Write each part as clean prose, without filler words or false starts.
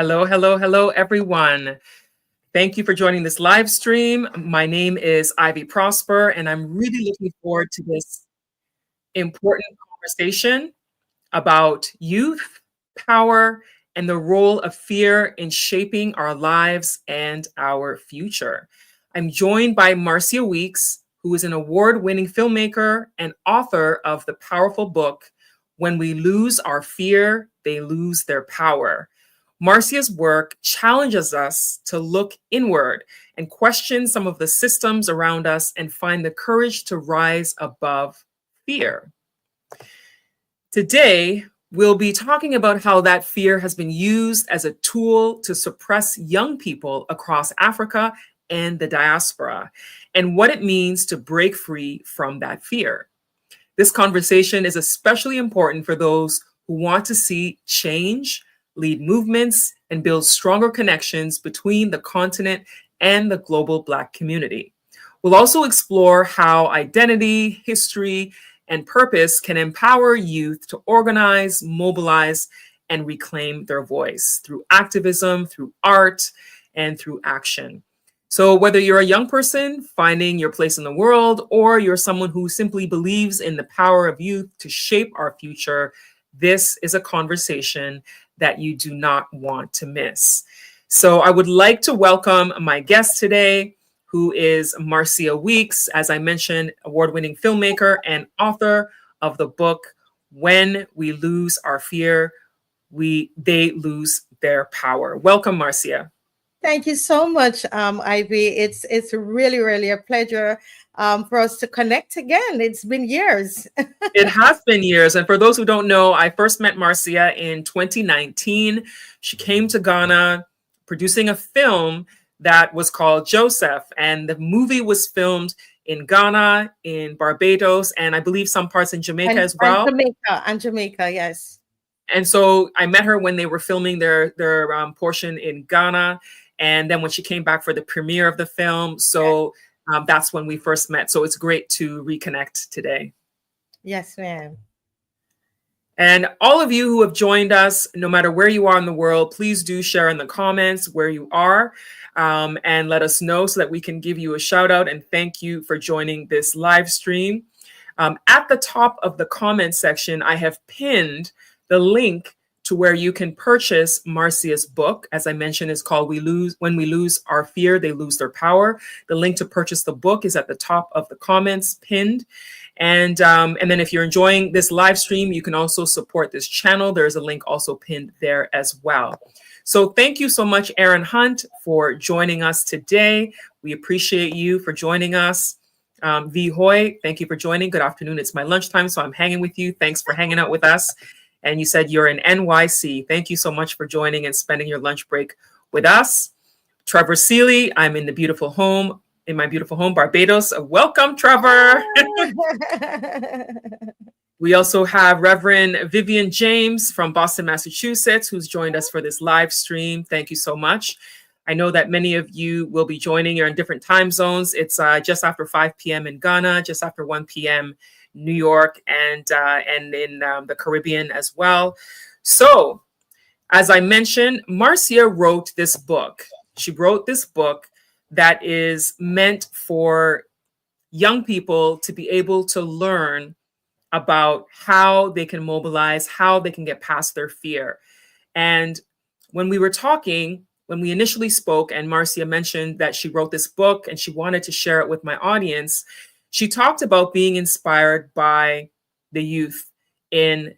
Hello, hello, hello, everyone. Thank you for joining this live stream. My name is Ivy Prosper, and I'm really looking forward to this important conversation about youth, power, and the role of fear in shaping our lives and our future. I'm joined by Marcia Weekes, who is an award-winning filmmaker and author of the powerful book, When We Lose Our Fear, They Lose Their Power. Marcia's work challenges us to look inward and question some of the systems around us and find the courage to rise above fear. Today, we'll be talking about how that fear has been used as a tool to suppress young people across Africa and the diaspora, and what it means to break free from that fear. This conversation is especially important for those who want to see change, lead movements, and build stronger connections between the continent and the global Black community. We'll also explore how identity, history, and purpose can empower youth to organize, mobilize, and reclaim their voice through activism, through art, and through action. So whether you're a young person finding your place in the world, or you're someone who simply believes in the power of youth to shape our future, this is a conversation that you do not want to miss. So I would like to welcome my guest today, who is Marcia Weekes, as I mentioned, award-winning filmmaker and author of the book, When We Lose Our Fear, They Lose Their Power. Welcome, Marcia. Thank you so much, Ivy. It's really a pleasure for us to connect again. It's been years. It has been years. And for those who don't know, I first met Marcia in 2019. She came to Ghana producing a film that was called Joseph. And the movie was filmed in Ghana, in Barbados, and I believe some parts in Jamaica as well. And Jamaica, yes. And so I met her when they were filming their portion in Ghana. And then when she came back for the premiere of the film. So that's when we first met. So it's great to reconnect today. Yes, ma'am. And all of you who have joined us, no matter where you are in the world, please do share in the comments where you are and let us know so that we can give you a shout out and thank you for joining this live stream. At the top of the comment section, I have pinned the link to where you can purchase Marcia's book. As I mentioned, is called When We Lose Our Fear, They Lose Their Power. The link to purchase the book is at the top of the comments pinned. And then if you're enjoying this live stream, you can also support this channel. There's a link also pinned there as well. So thank you so much, Aaron Hunt, for joining us today. We appreciate you for joining us. V. Hoy, thank you for joining. Good afternoon. It's my lunchtime, so I'm hanging with you. Thanks for hanging out with us. And you said you're in NYC. Thank you so much for joining and spending your lunch break with us. Trevor Seeley, I'm in my beautiful home, Barbados. Welcome, Trevor. We also have Reverend Vivian James from Boston, Massachusetts, who's joined us for this live stream. Thank you so much. I know that many of you will be joining. You're in different time zones. It's just after 5 p.m. in Ghana, just after 1 p.m. New York, and in the Caribbean as well. So, as I mentioned, Marcia wrote this book. She wrote this book that is meant for young people to be able to learn about how they can mobilize, how they can get past their fear. And when we were talking, when we initially spoke, and Marcia mentioned that she wrote this book and she wanted to share it with my audience, she talked about being inspired by the youth in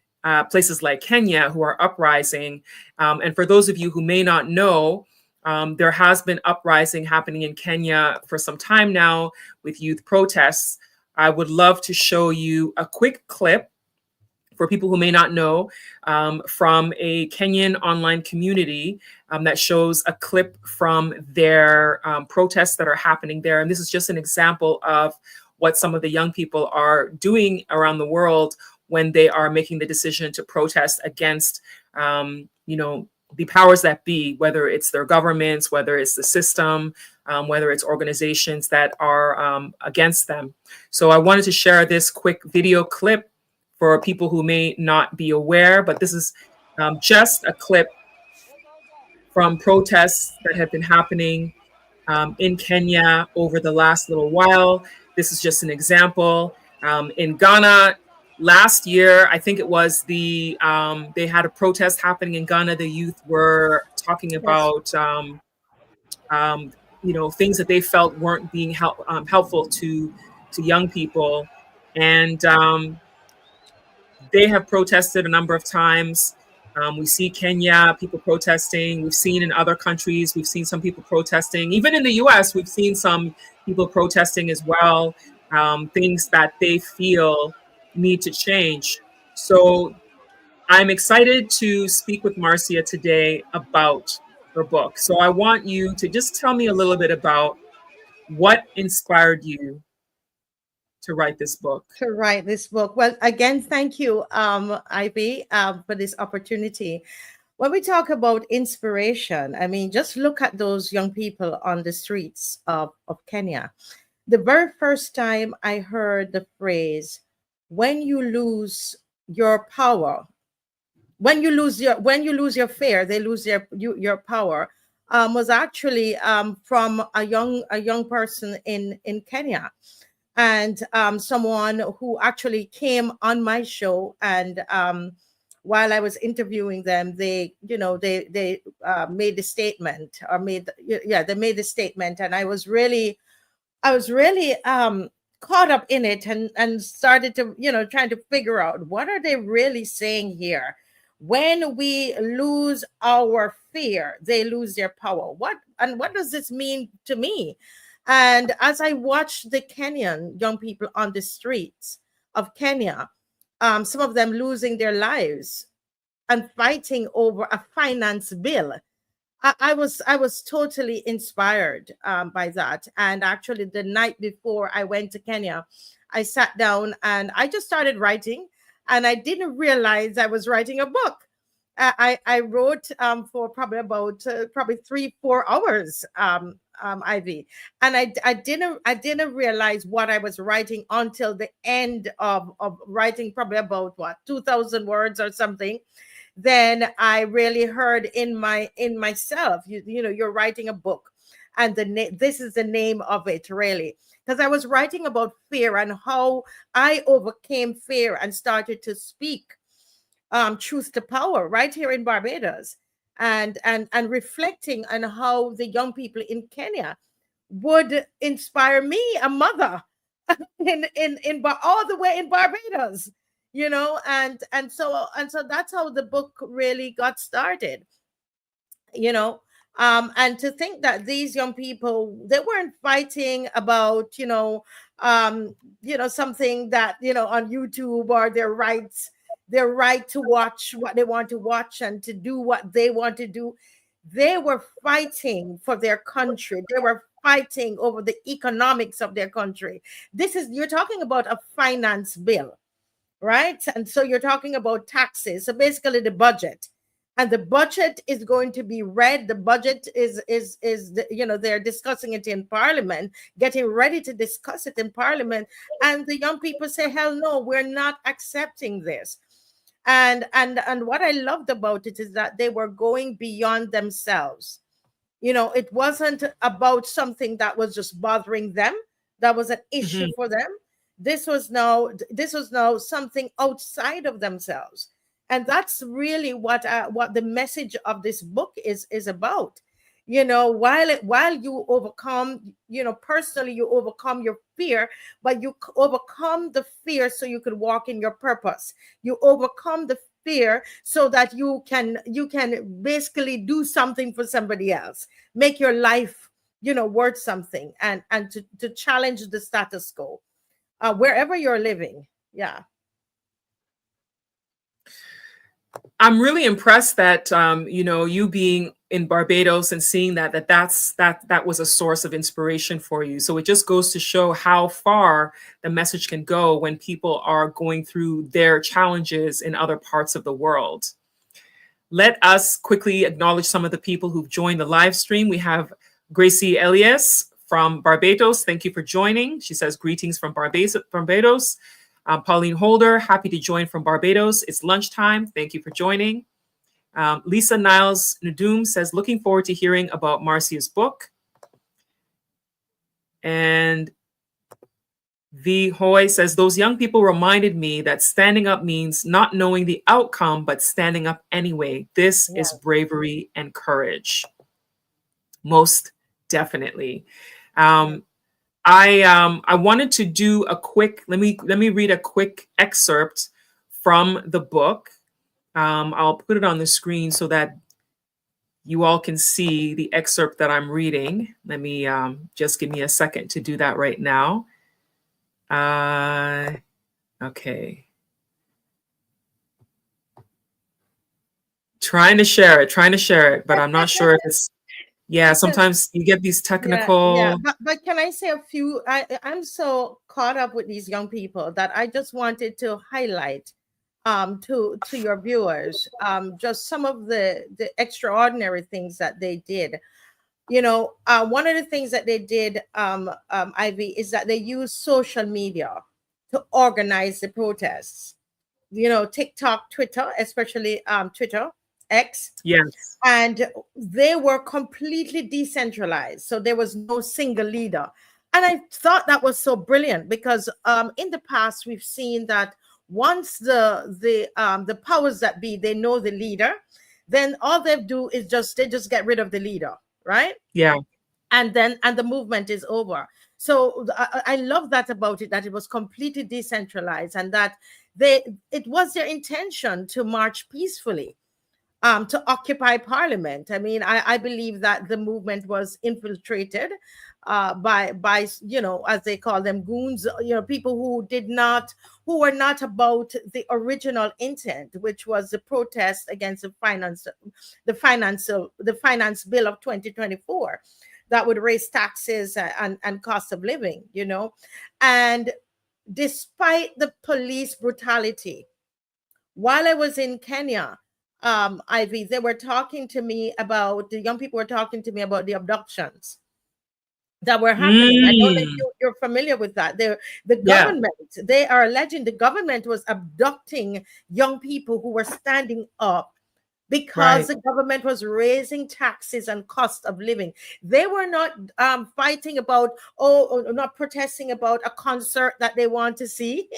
places like Kenya who are uprising. And for those of you who may not know, there has been uprising happening in Kenya for some time now with youth protests. I would love to show you a quick clip for people who may not know from a Kenyan online community that shows a clip from their protests that are happening there. And this is just an example of what some of the young people are doing around the world when they are making the decision to protest against, the powers that be, whether it's their governments, whether it's the system, whether it's organizations that are against them. So I wanted to share this quick video clip for people who may not be aware, but this is just a clip from protests that have been happening in Kenya over the last little while. This is just an example. In Ghana, last year, I think it was they had a protest happening in Ghana. The youth were talking Yes. about things that they felt weren't being helpful to young people, and they have protested a number of times. We see Kenya, people protesting. We've seen in other countries, we've seen some people protesting. Even in the US, we've seen some people protesting as well, things that they feel need to change. So I'm excited to speak with Marcia today about her book. So I want you to just tell me a little bit about what inspired you to write this book. To write this book. Well, again, thank you, Ivy, for this opportunity. When we talk about inspiration, I mean, just look at those young people on the streets of Kenya. The very first time I heard the phrase, when you lose your power, when you lose your fear, they lose your power, was actually from a young person in Kenya, and someone who actually came on my show, and while I was interviewing them, they made the statement, or they made the statement, and I was really caught up in it, and started to trying to figure out what are they really saying here. When we lose our fear, they lose their power. What does this mean to me? And as I watched the Kenyan young people on the streets of Kenya, some of them losing their lives and fighting over a finance bill, I was totally inspired by that. And actually, the night before I went to Kenya, I sat down and I just started writing, and I didn't realize I was writing a book. I wrote for probably about 3-4 hours, Ivy, and I didn't realize what I was writing until the end of writing, probably about 2,000 words or something. Then I really heard in myself, you're writing a book, and this is the name of it, really, because I was writing about fear and how I overcame fear and started to speak truth to power right here in Barbados, and reflecting on how the young people in Kenya would inspire me, a mother, all the way in Barbados, and so that's how the book really got started, and to think that these young people, they weren't fighting about something that on YouTube, or their right to watch what they want to watch and to do what they want to do. They were fighting for their country. They were fighting over the economics of their country. You're talking about a finance bill, right? And so you're talking about taxes. So basically the budget. And the budget is going to be read. The budget is they're discussing it in Parliament, getting ready to discuss it in Parliament. And the young people say, hell no, we're not accepting this. And what I loved about it is that they were going beyond themselves. It wasn't about something that was just bothering them, that was an issue for them. This was now something outside of themselves. And that's really what the message of this book is about. While you overcome, personally, you overcome your fear, but you overcome the fear so you could walk in your purpose. You overcome the fear so that you can basically do something for somebody else, make your life worth something, and to challenge the status quo wherever you're living. Yeah. I'm really impressed that you being in Barbados and seeing that was a source of inspiration for you. So it just goes to show how far the message can go when people are going through their challenges in other parts of the world. Let us quickly acknowledge some of the people who've joined the live stream. We have Gracie Elias from Barbados. Thank you for joining. She says greetings from Barbados. Pauline Holder, happy to join from Barbados. It's lunchtime. Thank you for joining. Lisa Niles Nadum says, looking forward to hearing about Marcia's book. And V. Hoy says, those young people reminded me that standing up means not knowing the outcome, but standing up anyway. This is bravery and courage. Most definitely. I wanted to do a quick, let me read a quick excerpt from the book. I'll put it on the screen so that you all can see the excerpt that I'm reading. Let me just give me a second to do that right now. Okay. Trying to share it, but I'm not sure if it's, yeah, sometimes you get these technical. Yeah. But can I say a few? I'm so caught up with these young people that I just wanted to highlight to your viewers just some of the extraordinary things that they did. You know, one of the things that they did, Ivy, is that they used social media to organize the protests. You know, TikTok, Twitter, especially Twitter, X. Yes. And they were completely decentralized. So there was no single leader. And I thought that was so brilliant because in the past, we've seen that once the powers that be, they know the leader, then all they do is they just get rid of the leader, right? Yeah. And the movement is over. So I love that about it, that it was completely decentralized and that it was their intention to march peacefully, to occupy parliament. I mean, I believe that the movement was infiltrated by you know, as they call them, goons, you know, people who were not about the original intent, which was the protest against the finance bill of 2024 that would raise taxes and cost of living, you know. And despite the police brutality, while I was in Kenya, Ivy, the young people were talking to me about the abductions that were happening. I don't know if you're familiar with that. The government, they are alleging the government was abducting young people who were standing up because the government was raising taxes and cost of living. They were not fighting about, not protesting about a concert that they want to see.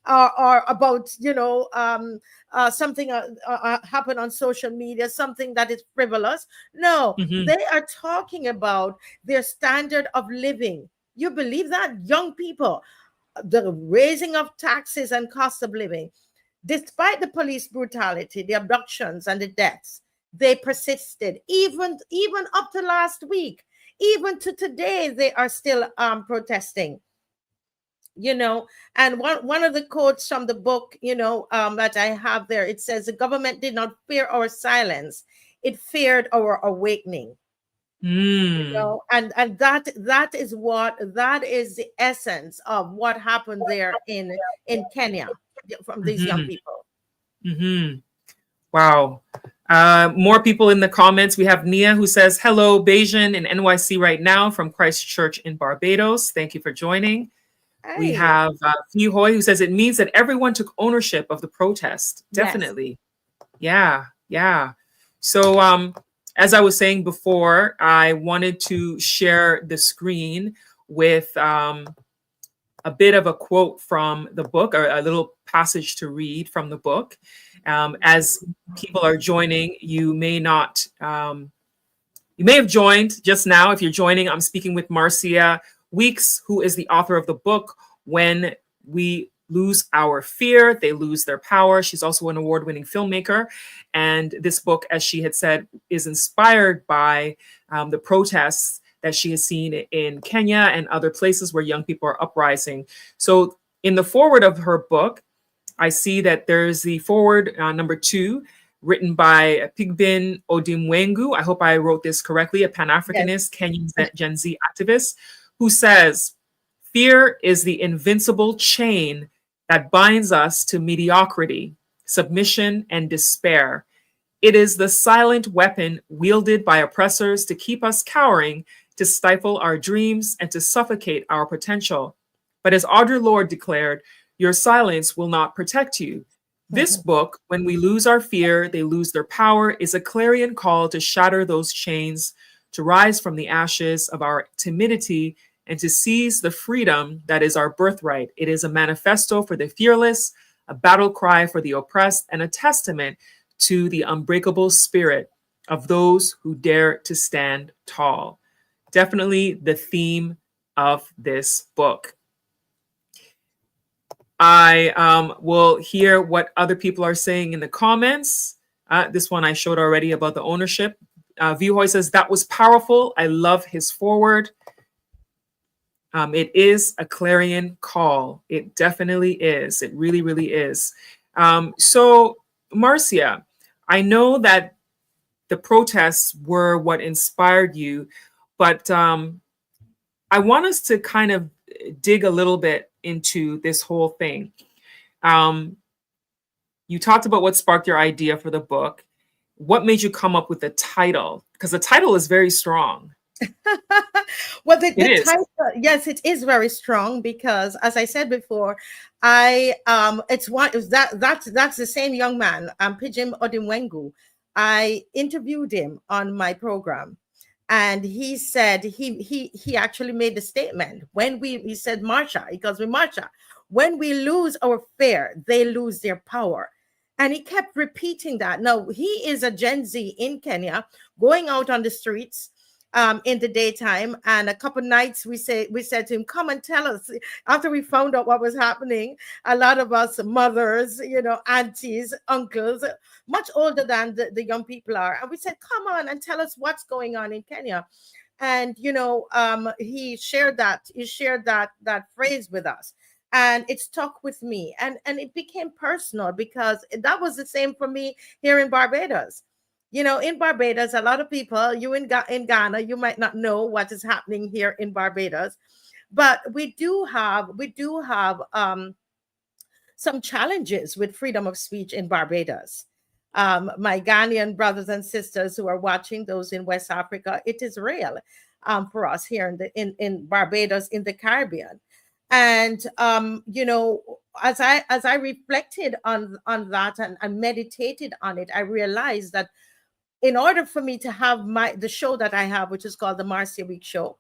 Or about, you know, something happen on social media, something that is frivolous. No, they are talking about their standard of living. You believe that? Young people, the raising of taxes and cost of living, despite the police brutality, the abductions and the deaths, they persisted. Even up to last week, even to today, they are still protesting. You know, and one of the quotes from the book, you know, that I have there, it says, the government did not fear our silence, it feared our awakening. You know, and that is the essence of what happened there in Kenya from these young people. Wow. More people in the comments. We have Nia who says, hello, Bayesian in NYC right now from Christchurch in Barbados. Thank you for joining. We have Phi Hoy who says it means that everyone took ownership of the protest. Definitely. Yes. Yeah. So as I was saying before, I wanted to share the screen with a bit of a quote from the book, or a little passage to read from the book. As people are joining, you may have joined just now. If you're joining, I'm speaking with Marcia Weekes, who is the author of the book, When We Lose Our Fear, They Lose Their Power. She's also an award-winning filmmaker. And this book, as she had said, is inspired by the protests that she has seen in Kenya and other places where young people are uprising. So in the foreword of her book, I see that there's the foreword number 2, written by Pigbin Odimwengu. I hope I wrote this correctly, a Pan-Africanist, Kenyan Gen Z activist, who says, fear is the invincible chain that binds us to mediocrity, submission, and despair. It is the silent weapon wielded by oppressors to keep us cowering, to stifle our dreams, and to suffocate our potential. But as Audre Lorde declared, your silence will not protect you. This book, When We Lose Our Fear, They Lose Their Power, is a clarion call to shatter those chains, to rise from the ashes of our timidity, and to seize the freedom that is our birthright. It is a manifesto for the fearless, a battle cry for the oppressed, and a testament to the unbreakable spirit of those who dare to stand tall. Definitely the theme of this book. I will hear what other people are saying in the comments. This one I showed already about the ownership. Viewhoy says, that was powerful. I love his forward. It is a clarion call. It definitely is. It really, really is. So, Marcia, I know that the protests were what inspired you, but I want us to kind of dig a little bit into this whole thing. You talked about what sparked your idea for the book. What made you come up with the title? Because the title is very strong. Well, the title, yes, it is very strong because, as I said before, that's the same young man, Pidgin Odimwengu. I interviewed him on my program, and he said he actually made the statement he said, Marcia, because with Marcia, when we lose our fear, they lose their power. And he kept repeating that. Now, he is a Gen Z in Kenya, going out on the streets in the daytime, and a couple nights we said to him, come and tell us. After we found out what was happening, a lot of us mothers, aunties, uncles, much older than the young people are, and we said, come on and tell us what's going on in Kenya. And he shared that phrase with us, and it stuck with me, and it became personal, because that was the same for me here in Barbados. In Barbados, a lot of people, in Ghana, you might not know what is happening here in Barbados, but we do have some challenges with freedom of speech in Barbados. My Ghanaian brothers and sisters who are watching, those in West Africa, it is real for us here in Barbados, in the Caribbean. And as I reflected on that and meditated on it, I realized that in order for me to have the show that I have, which is called the Marcia Weekes Show,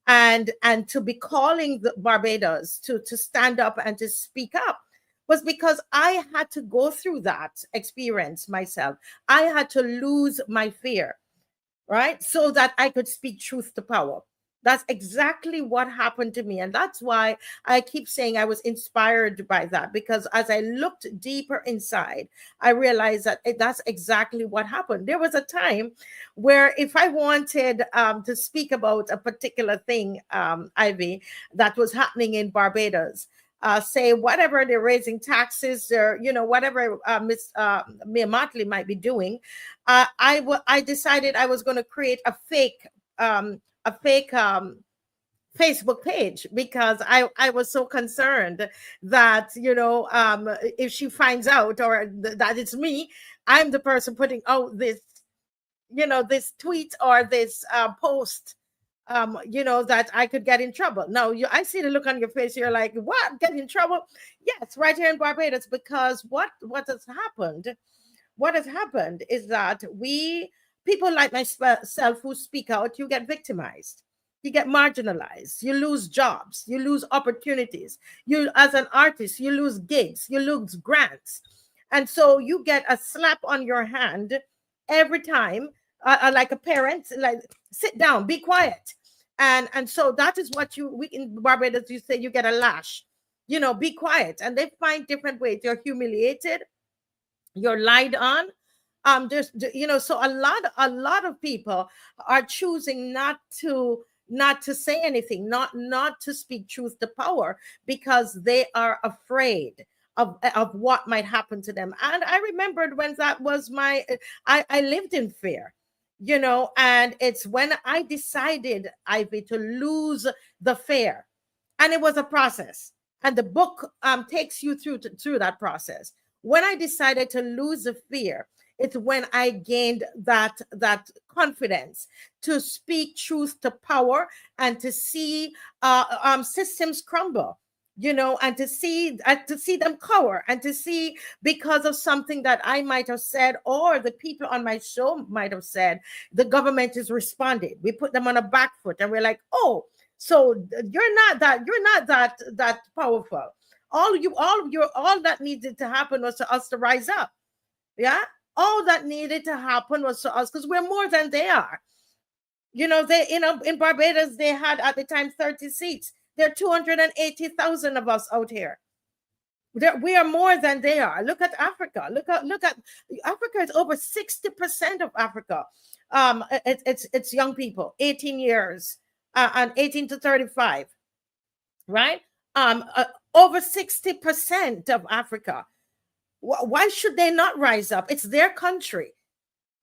and to be calling the Barbados to stand up and to speak up, was because I had to go through that experience myself. I had to lose my fear, right? So that I could speak truth to power. That's exactly what happened to me. And that's why I keep saying I was inspired by that, because as I looked deeper inside, I realized that that's exactly what happened. There was a time where if I wanted to speak about a particular thing, Ivy, that was happening in Barbados, say whatever they're raising taxes, or whatever Miss Mia Motley might be doing, I decided I was going to create a fake Facebook page, because I was so concerned that if she finds out, or that it's me, I'm the person putting out this this tweet or this post, that I could get in trouble. Now, I see the look on your face. You're like, what? Get in trouble? Yes, right here in Barbados, because what has happened? What has happened is that people like myself who speak out, you get victimized. You get marginalized. You lose jobs. You lose opportunities. You, as an artist, you lose gigs. You lose grants. And so you get a slap on your hand every time, like a parent, like, sit down, be quiet. And so that is what we in Barbados, you say you get a lash, be quiet. And they find different ways. You're humiliated. You're lied on. So a lot of people are choosing not to say anything, not to speak truth to power, because they are afraid of what might happen to them. And I remembered when that was I lived in fear, and it's when I decided, Ivy, to lose the fear. And it was a process. And the book takes you through that process. When I decided to lose the fear, it's when I gained that confidence to speak truth to power and to see systems crumble. and to see them cower, and to see, because of something that I might have said or the people on my show might have said, the government has responded. We put them on a back foot, and we're like, oh, so you're not that powerful. All that needed to happen was for us to rise up. Yeah, all that needed to happen was for us, because we're more than they are. In Barbados, they had at the time 30 seats. There are 280,000 of us out here. We are more than they are. Look at Africa. Look at Africa. Is over 60% of Africa. It's young people, 18 years, and 18 to 35, right? Over 60% of Africa. Why should they not rise up? It's their country.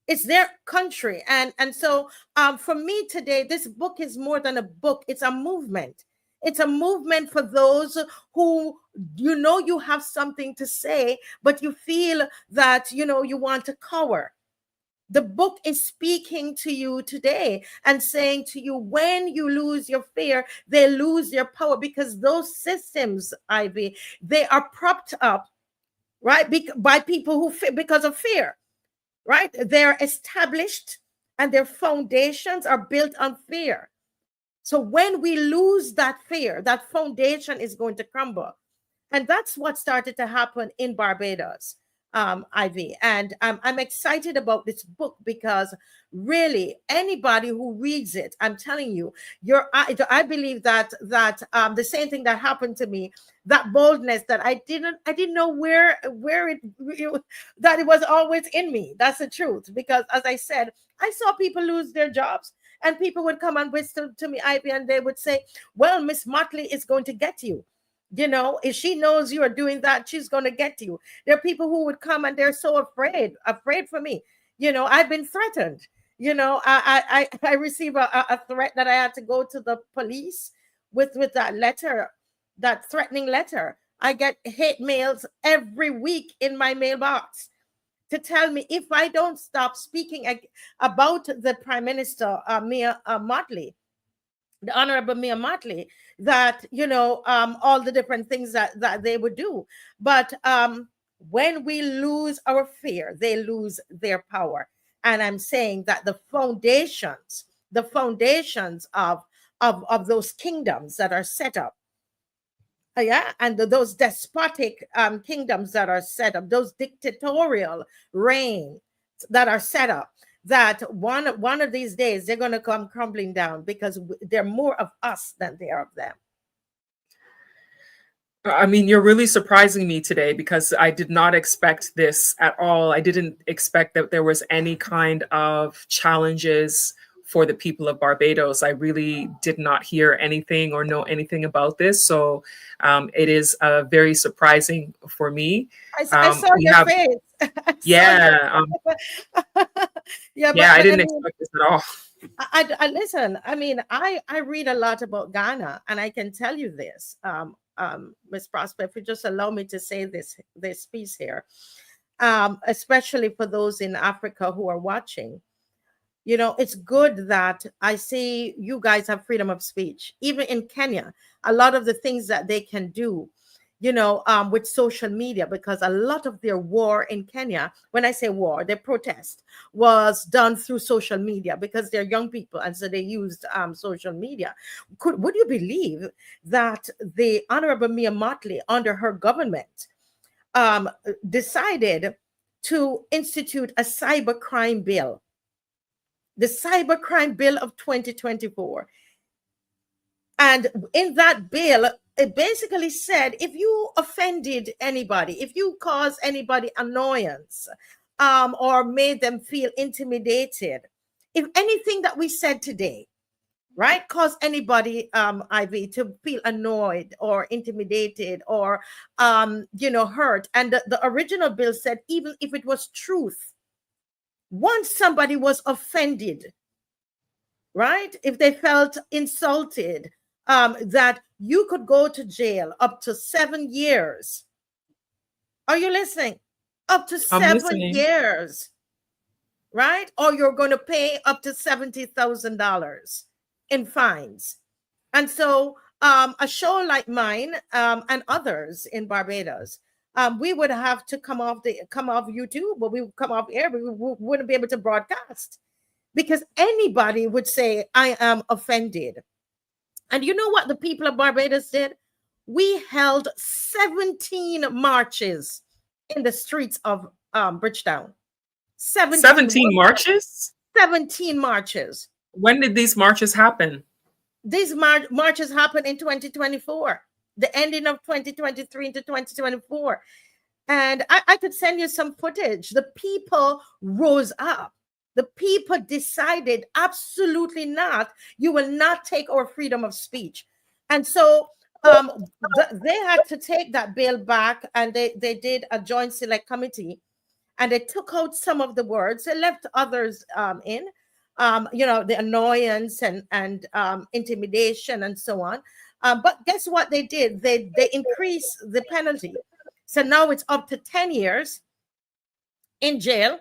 It's their country. And so for me today, this book is more than a book. It's a movement. It's a movement for those who, you have something to say, but you feel that, you want to cower. The book is speaking to you today and saying to you, when you lose your fear, they lose their power, because those systems, Ivy, they are propped up, right, by people who, because of fear, right? They're established and their foundations are built on fear. So when we lose that fear, that foundation is going to crumble. And that's what started to happen in Barbados, Ivy. And I'm excited about this book, because really anybody who reads it, I'm telling you, I believe that the same thing that happened to me, that boldness that I didn't know where that it was always in me. That's the truth. Because as I said, I saw people lose their jobs, and people would come and whisper to me, Ivy, and they would say, well, Miss Motley is going to get you. If she knows you are doing that, she's going to get you. There are people who would come and they're so afraid for me. I've been threatened. I received a threat that I had to go to the police with that letter, that threatening letter. I get hate mails every week in my mailbox to tell me if I don't stop speaking about the Prime Minister, Mia Motley, the Honorable Mia Motley, that all the different things that they would do. But when we lose our fear, they lose their power. And I'm saying that the foundations of those kingdoms that are set up, and those despotic kingdoms that are set up, those dictatorial reigns that are set up, that one of these days they're going to come crumbling down, because they're more of us than they are of them. I mean, you're really surprising me today, because I did not expect this at all. I didn't expect that there was any kind of challenges for the people of Barbados. I really did not hear anything or know anything about this. So it is very surprising for me. I saw your face. Yeah. I didn't expect this at all. I listen. I mean, I read a lot about Ghana, and I can tell you this, Ms. Prosper, if you just allow me to say this piece here, especially for those in Africa who are watching. It's good that I see you guys have freedom of speech. Even in Kenya, a lot of the things that they can do, with social media, because a lot of their war in Kenya, when I say war, their protest was done through social media, because they're young people. And so they used social media. Would you believe that the Honorable Mia Motley, under her government, decided to institute a cybercrime bill? The cybercrime bill of 2024. And in that bill, it basically said, if you offended anybody, if you caused anybody annoyance, or made them feel intimidated, if anything that we said today, right, caused anybody, Ivy, to feel annoyed or intimidated or, hurt. And the original bill said, even if it was truth, once somebody was offended, right, if they felt insulted, that you could go to jail up to 7 years. Are you listening? Up to 7 years, right? Or you're going to pay up to $70,000 in fines. And so a show like mine and others in Barbados, we would have to come off YouTube, but we would come off air, but we wouldn't be able to broadcast because anybody would say, I am offended. And you know what the people of Barbados did? We held 17 marches in the streets of Bridgetown. 17 marches? 17 marches. When did these marches happen? These marches happened in 2024, the ending of 2023 into 2024. And I could send you some footage. The people rose up. The people decided, absolutely not. You will not take our freedom of speech. And so they had to take that bill back, and they did a joint select committee, and they took out some of the words. They left others in, the annoyance and intimidation and so on. But guess what they did? They increased the penalty. So now it's up to 10 years in jail,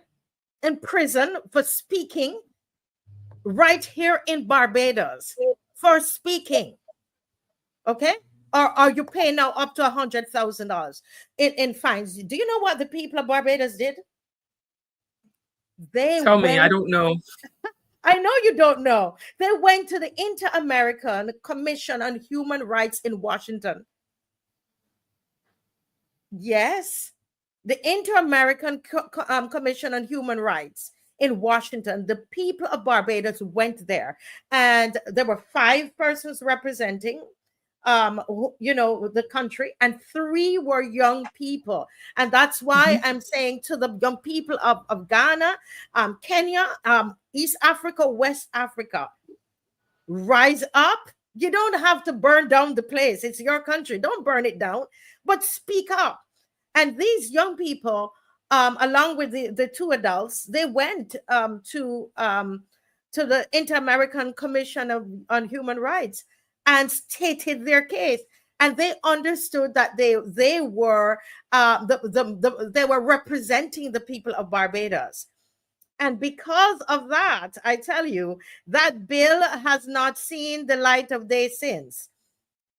in prison for speaking right here in Barbados, for speaking. Okay? Or you pay now up to $100,000 in fines. Do you know what the people of Barbados did? Tell me, I don't know. I know you don't know. They went to the Inter-American Commission on Human Rights in Washington. Yes, the Inter-American Commission on Human Rights in Washington. The people of Barbados went there, and there were 5 persons representing the country, and 3 were young people. And that's why I'm saying to the young people of Ghana, Kenya, East Africa, West Africa, rise up. You don't have to burn down the place. It's your country. Don't burn it down, but speak up. And these young people, along with the 2 adults, they went to the Inter-American Commission on Human Rights and stated their case. And they understood that they were they were representing the people of Barbados. And because of that, I tell you, that bill has not seen the light of day since.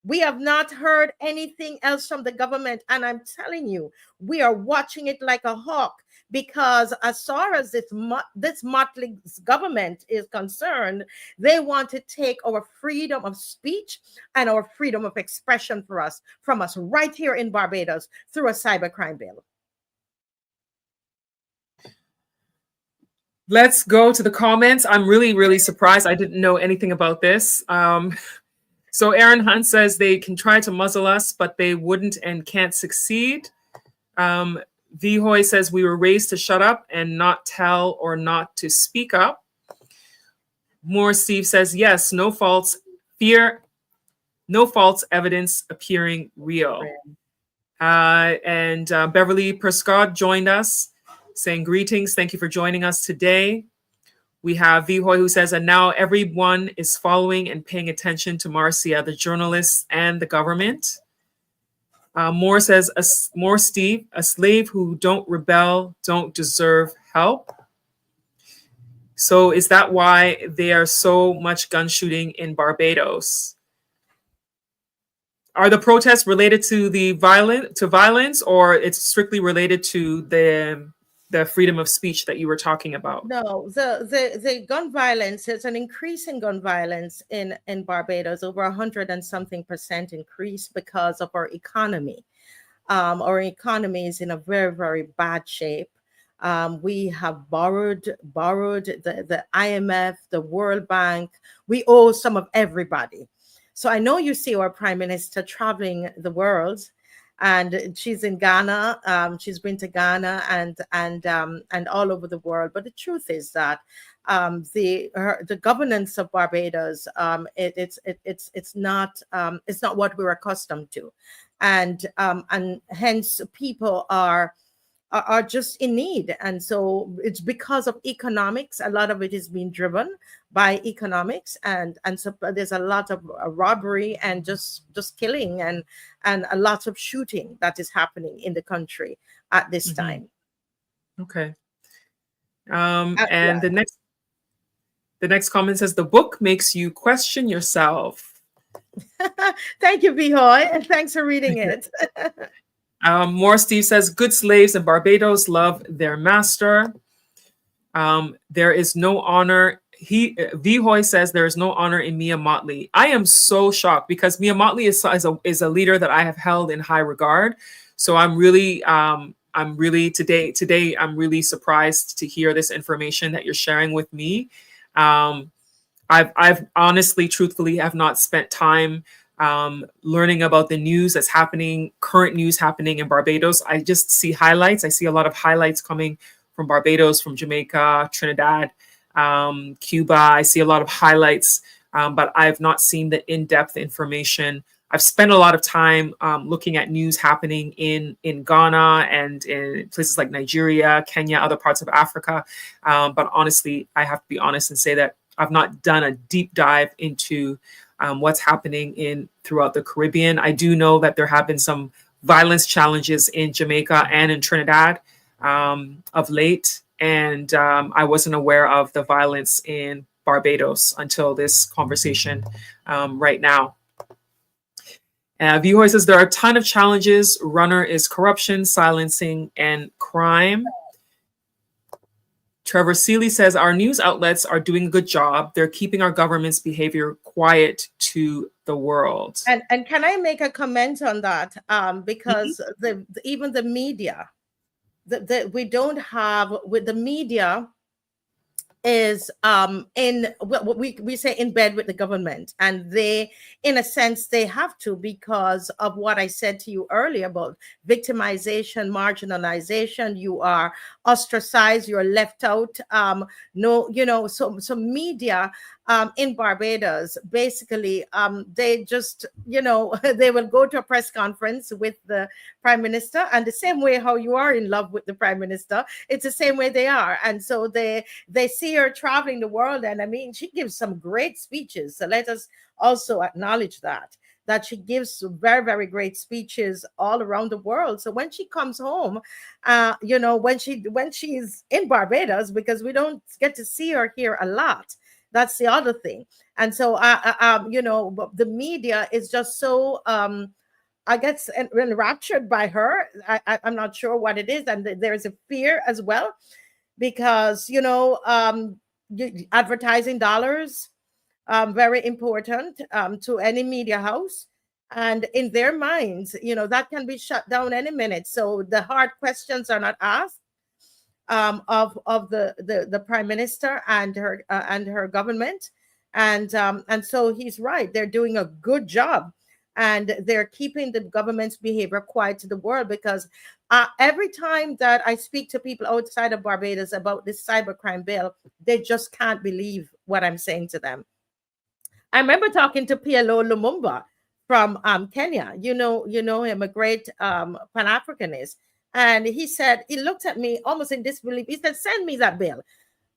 We have not heard anything else from the government. And I'm telling you, we are watching it like a hawk, because as far as this motley government is concerned, they want to take our freedom of speech and our freedom of expression from us right here in Barbados through a cybercrime bill. Let's go to the comments. I'm really, really surprised. I didn't know anything about this. So Aaron Hunt says they can try to muzzle us, but they wouldn't and can't succeed. V. Hoy says we were raised to shut up and not tell or not to speak up. Moore Steve says, yes, no false evidence appearing real. And Beverly Prescott joined us saying greetings. Thank you for joining us today. We have V. Hoy who says, and now everyone is following and paying attention to Marcia, the journalists and the government. Moore says, more Steve, a slave who don't rebel, don't deserve help. So is that why there's so much gun shooting in Barbados? Are the protests related to violence, or it's strictly related to the freedom of speech that you were talking about? No, the gun violence, there's an increase in gun violence in Barbados, over 100 and something % increase because of our economy. Our economy is in a very, very bad shape. We have borrowed the IMF, the World Bank. We owe some of everybody. So I know you see our Prime Minister traveling the world, and she's in Ghana. She's been to Ghana and all over the world. But the truth is that the governance of Barbados, it's not what we're accustomed to, and hence people are just in need. And so it's because of economics. A lot of it is being driven by economics, and so there's a lot of robbery and just killing and a lot of shooting that is happening in the country at this time. Okay. The next comment says the book makes you question yourself. Thank you, Bihoy, and thanks for reading it. More Steve says, good slaves in Barbados love their master. There is no honor. Vihoy says there is no honor in Mia Motley. I am so shocked because Mia Motley is a leader that I have held in high regard. So I'm really today I'm really surprised to hear this information that you're sharing with me. I've honestly, truthfully, have not spent time learning about the news that's happening, current news happening in Barbados. I just see highlights. I see a lot of highlights coming from Barbados, from Jamaica, Trinidad, Cuba. I see a lot of highlights, but I've not seen the in-depth information. I've spent a lot of time looking at news happening in Ghana and in places like Nigeria, Kenya, other parts of Africa. But honestly, I have to be honest and say that I've not done a deep dive into what's happening throughout the Caribbean. I do know that there have been some violence challenges in Jamaica and in Trinidad of late, and I wasn't aware of the violence in Barbados until this conversation right now. Vihoy says there are a ton of challenges. Runner is corruption, silencing, and crime. Trevor Seeley says our news outlets are doing a good job. They're keeping our government's behavior quiet to the world. And can I make a comment on that? Because even the media, we don't have with the media is in what we say in bed with the government, and they, in a sense, they have to, because of what I said to you earlier about victimization, marginalization. You are ostracized, you're left out. So media in Barbados, basically, they just, they will go to a press conference with the prime minister, and the same way how you are in love with the prime minister, it's the same way they are. And so they see her traveling the world, and I mean, she gives some great speeches. So let us also acknowledge that she gives very, very great speeches all around the world. So when she comes home, when she's in Barbados, because we don't get to see her here a lot, that's the other thing. And so the media is just so I guess enraptured by her. I'm not sure what it is, and there's a fear as well, because advertising dollars very important to any media house, and in their minds, that can be shut down any minute. So the hard questions are not asked of the prime minister and her government, and so he's right. They're doing a good job, and they're keeping the government's behavior quiet to the world, because every time that I speak to people outside of Barbados about this cybercrime bill, they just can't believe what I'm saying to them. I remember talking to PLO Lumumba from Kenya. You know him, a great Pan-Africanist. And he said, he looked at me almost in disbelief. He said, send me that bill,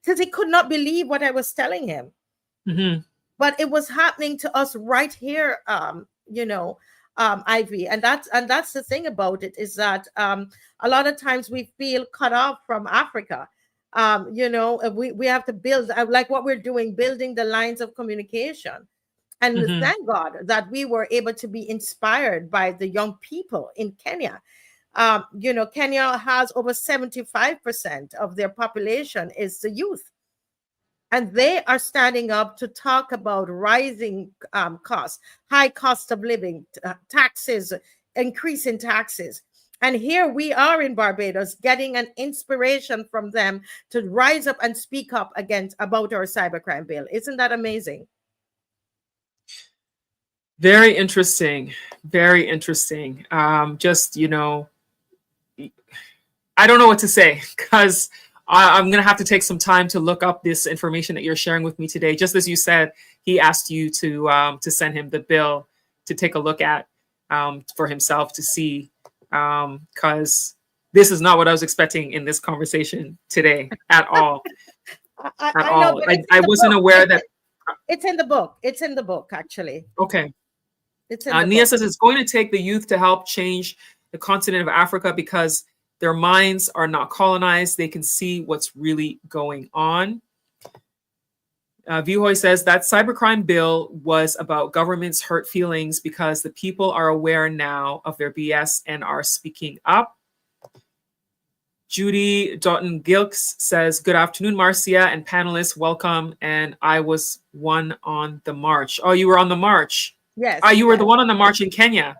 because he could not believe what I was telling him. Mm-hmm. But it was happening to us right here, Ivy. And that's the thing about it, is that a lot of times we feel cut off from Africa. We have to build, like what we're doing, building the lines of communication. And thank God that we were able to be inspired by the young people in Kenya. Kenya has over 75% of their population is the youth. And they are standing up to talk about rising costs, high cost of living, taxes, increase in taxes. And here we are in Barbados getting an inspiration from them to rise up and speak up about our cybercrime bill. Isn't that amazing? Very interesting. Very interesting. I don't know what to say, because I'm going to have to take some time to look up this information that you're sharing with me today. Just as you said, he asked you to send him the bill to take a look at for himself to see, because this is not what I was expecting in this conversation today at all. I wasn't aware that. It's in the book. It's in the book, actually. Okay. Nia says it's going to take the youth to help change the continent of Africa, because their minds are not colonized. They can see what's really going on. Vuhoy says that cybercrime bill was about government's hurt feelings because the people are aware now of their BS and are speaking up. Judy Doughton Gilks says, good afternoon, Marcia and panelists, welcome. And I was one on the march. Oh, you were on the march. Yes. You were the one on the march in Kenya.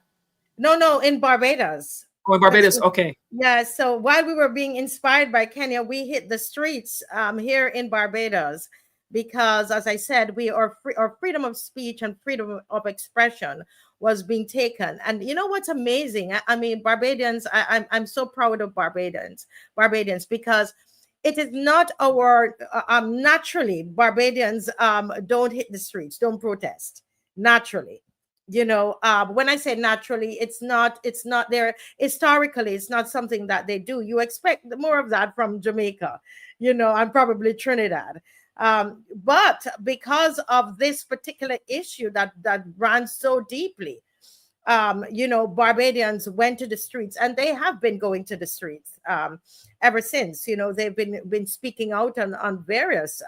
No, in Barbados. Oh, in Barbados, okay. Yeah, so while we were being inspired by Kenya, we hit the streets here in Barbados because, as I said, our freedom of speech and freedom of expression was being taken. And you know what's amazing? I mean, Barbadians, I'm so proud of Barbadians because it is not our naturally Barbadians don't hit the streets, don't protest naturally. When I say naturally, it's not there historically. It's not something that they do. You expect more of that from Jamaica, and probably Trinidad. But because of this particular issue that ran so deeply, Barbadians went to the streets, and they have been going to the streets ever since. They've been speaking out on various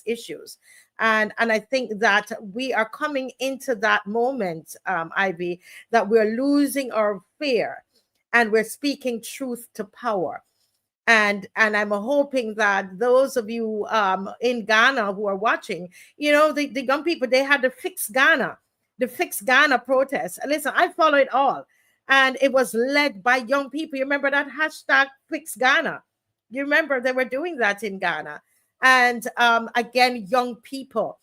issues. And I think that we are coming into that moment, Ivy, that we're losing our fear and we're speaking truth to power. And I'm hoping that those of you in Ghana who are watching, the young people, they had the Fix Ghana protest. Listen, I follow it all. And it was led by young people. You remember that hashtag Fix Ghana? You remember they were doing that in Ghana. And again, young people.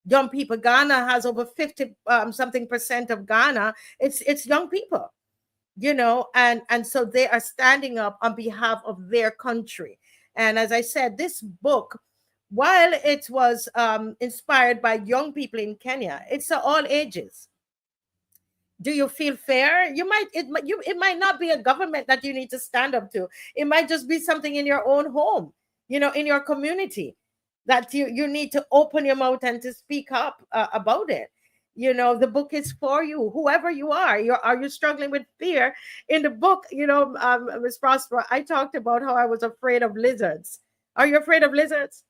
Ghana has over 50 something percent of Ghana. It's young people, and so they are standing up on behalf of their country. And as I said, this book, while it was inspired by young people in Kenya, it's all ages. Do you feel fair? It might not be a government that you need to stand up to. It might just be something in your own home, in your community, that you need to open your mouth and to speak up about it. The book is for you, whoever you are. Are you struggling with fear? In the book, Ms. Prosper, I talked about how I was afraid of lizards. Are you afraid of lizards?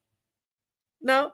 No?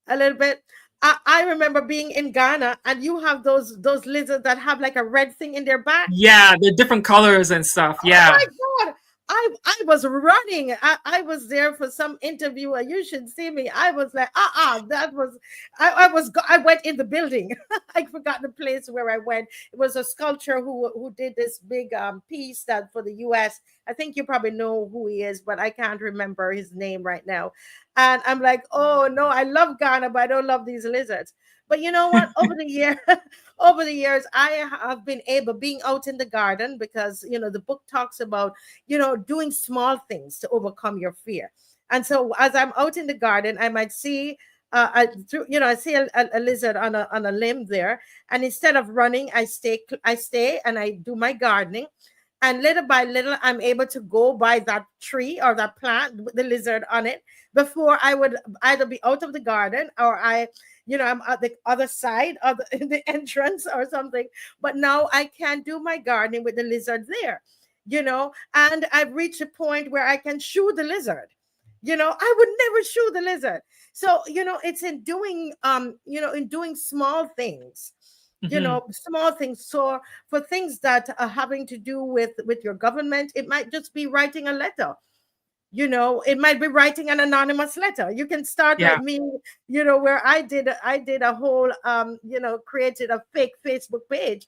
A little bit. I remember being in Ghana, and you have those lizards that have like a red thing in their back. Yeah, the different colors and stuff. Yeah. Oh my God. I was running. I was there for some interview, and you should see me. I was like, that was, I went in the building. I forgot the place where I went. It was a sculptor who did this big piece that for the US. I think you probably know who he is, but I can't remember his name right now. And I'm like, oh no, I love Ghana, but I don't love these lizards. But you know what? Over the years, I have been able, being out in the garden, because the book talks about doing small things to overcome your fear. And so as I'm out in the garden, I might see I see a lizard on a limb there, and instead of running, I stay and I do my gardening. And little by little, I'm able to go by that tree or that plant with the lizard on it. Before, I would either be out of the garden, or I'm at the other side of the entrance or something. But now I can do my gardening with the lizard there, and I've reached a point where I can shoo the lizard. I would never shoo the lizard. So, it's in doing, in doing small things. Small things. So for things that are having to do with your government, it might just be writing a letter. It might be writing an anonymous letter. You can start like me, where I did a whole, created a fake Facebook page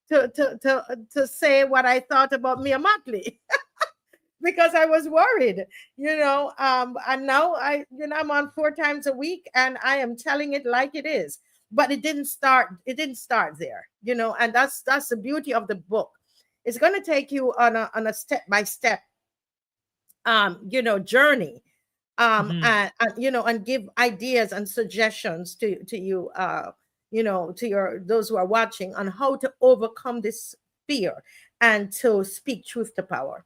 to say what I thought about Mia Motley. Because I was worried, and now I'm on 4 times a week, and I am telling it like it is. But it didn't start there, and that's the beauty of the book. It's going to take you on a step-by-step journey, and give ideas and suggestions to you, to those who are watching, on how to overcome this fear and to speak truth to power.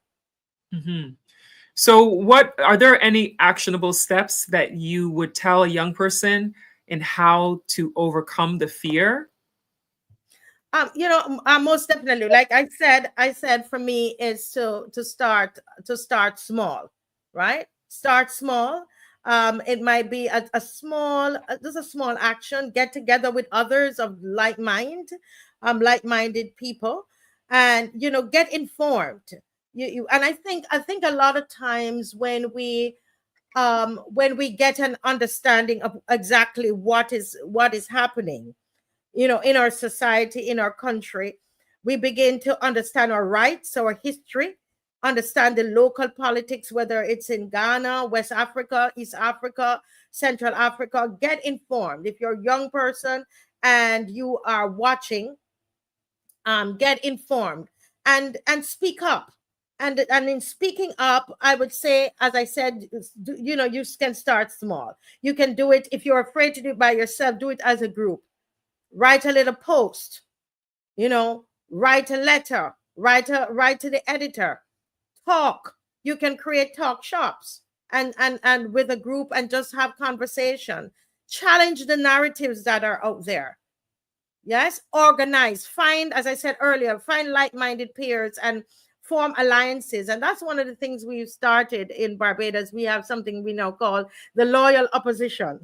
So what are there any actionable steps that you would tell a young person in how to overcome the fear? Most definitely, like I said, for me is to start small, right? Start small. It might be a small, just a small action. Get together with others of like-minded people, and get informed. And I think a lot of times when we get an understanding of exactly what is happening, in our society, in our country, we begin to understand our rights, our history, understand the local politics, whether it's in Ghana, West Africa, East Africa, Central Africa. Get informed. If you're a young person and you are watching, get informed and speak up. And in speaking up, I would say, as I said, you can start small. You can do it. If you're afraid to do it by yourself, do it as a group. Write a little post, write a letter, write to the editor, talk. You can create talk shops and with a group and just have conversation. Challenge the narratives that are out there. Yes, organize, find, as I said earlier, find like-minded peers and form alliances. And that's one of the things we've started in Barbados. We have something we now call the loyal opposition,